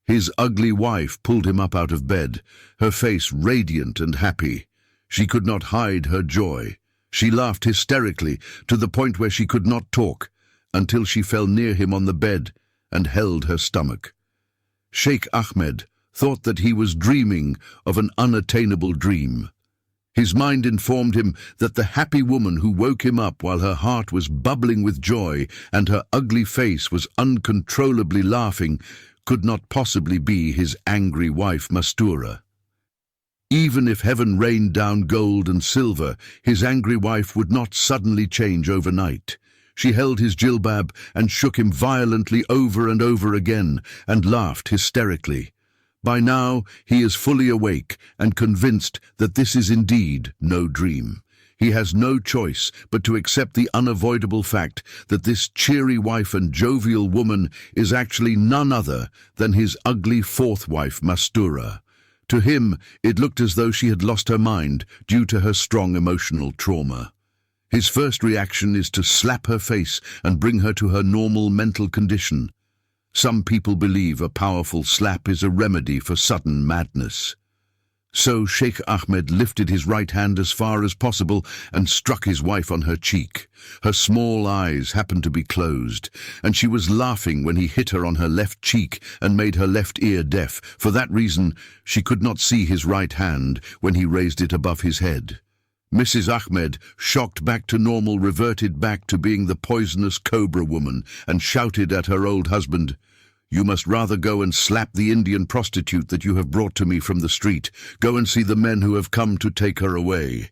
His ugly wife pulled him up out of bed, her face radiant and happy. She could not hide her joy. She laughed hysterically to the point where she could not talk, until she fell near him on the bed and held her stomach. Sheikh Ahmed thought that he was dreaming of an unattainable dream. His mind informed him that the happy woman who woke him up while her heart was bubbling with joy and her ugly face was uncontrollably laughing could not possibly be his angry wife Mastura. Even if heaven rained down gold and silver, his angry wife would not suddenly change overnight. She held his jilbab and shook him violently over and over again and laughed hysterically. By now, he is fully awake and convinced that this is indeed no dream. He has no choice but to accept the unavoidable fact that this cheery wife and jovial woman is actually none other than his ugly fourth wife, Mastura. To him, it looked as though she had lost her mind due to her strong emotional trauma. His first reaction is to slap her face and bring her to her normal mental condition. Some people believe a powerful slap is a remedy for sudden madness. So Sheikh Ahmed lifted his right hand as far as possible and struck his wife on her cheek. Her small eyes happened to be closed, and she was laughing when he hit her on her left cheek and made her left ear deaf. For that reason, she could not see his right hand when he raised it above his head. Mrs. Ahmed, shocked back to normal, reverted back to being the poisonous cobra woman and shouted at her old husband, "You must rather go and slap the Indian prostitute that you have brought to me from the street. Go and see the men who have come to take her away."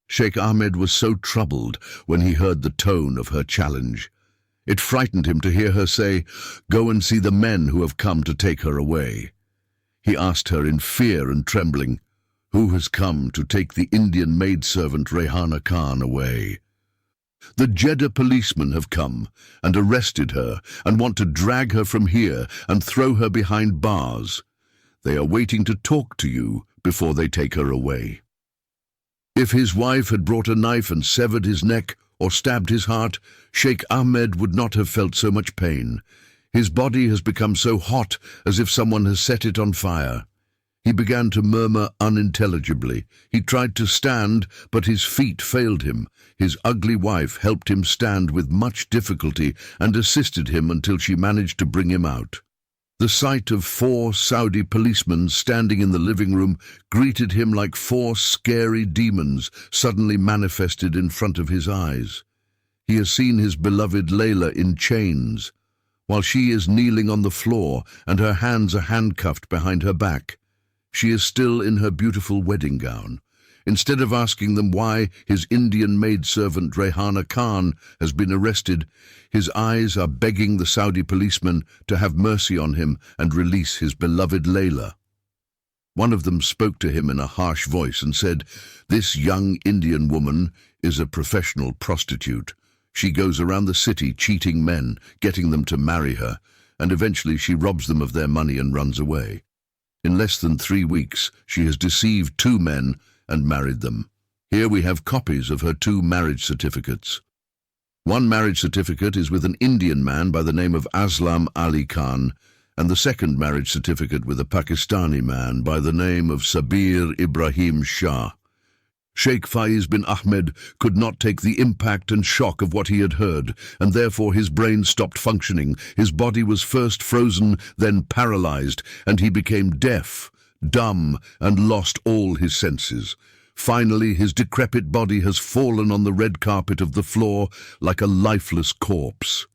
Sheikh Ahmed was so troubled when he heard the tone of her challenge. It frightened him to hear her say, "Go and see the men who have come to take her away." He asked her in fear and trembling, "Who has come to take the Indian maidservant Rehana Khan away?" "The Jeddah policemen have come and arrested her and want to drag her from here and throw her behind bars. They are waiting to talk to you before they take her away." If his wife had brought a knife and severed his neck or stabbed his heart, Sheikh Ahmed would not have felt so much pain. His body has become so hot as if someone has set it on fire. He began to murmur unintelligibly. He tried to stand, but his feet failed him. His ugly wife helped him stand with much difficulty and assisted him until she managed to bring him out. The sight of 4 Saudi policemen standing in the living room greeted him like 4 scary demons suddenly manifested in front of his eyes. He has seen his beloved Layla in chains, while she is kneeling on the floor and her hands are handcuffed behind her back. She is still in her beautiful wedding gown. Instead of asking them why his Indian maidservant Rehana Khan has been arrested, his eyes are begging the Saudi policemen to have mercy on him and release his beloved Layla. One of them spoke to him in a harsh voice and said, "This young Indian woman is a professional prostitute. She goes around the city cheating men, getting them to marry her, and eventually she robs them of their money and runs away. In less than 3 weeks, she has deceived 2 men and married them. Here we have copies of her 2 marriage certificates. One marriage certificate is with an Indian man by the name of Aslam Ali Khan, and the second marriage certificate with a Pakistani man by the name of Sabir Ibrahim Shah." Sheikh Faiz bin Ahmed could not take the impact and shock of what he had heard, and therefore his brain stopped functioning. His body was first frozen, then paralyzed, and he became deaf, dumb, and lost all his senses. Finally, his decrepit body has fallen on the red carpet of the floor like a lifeless corpse.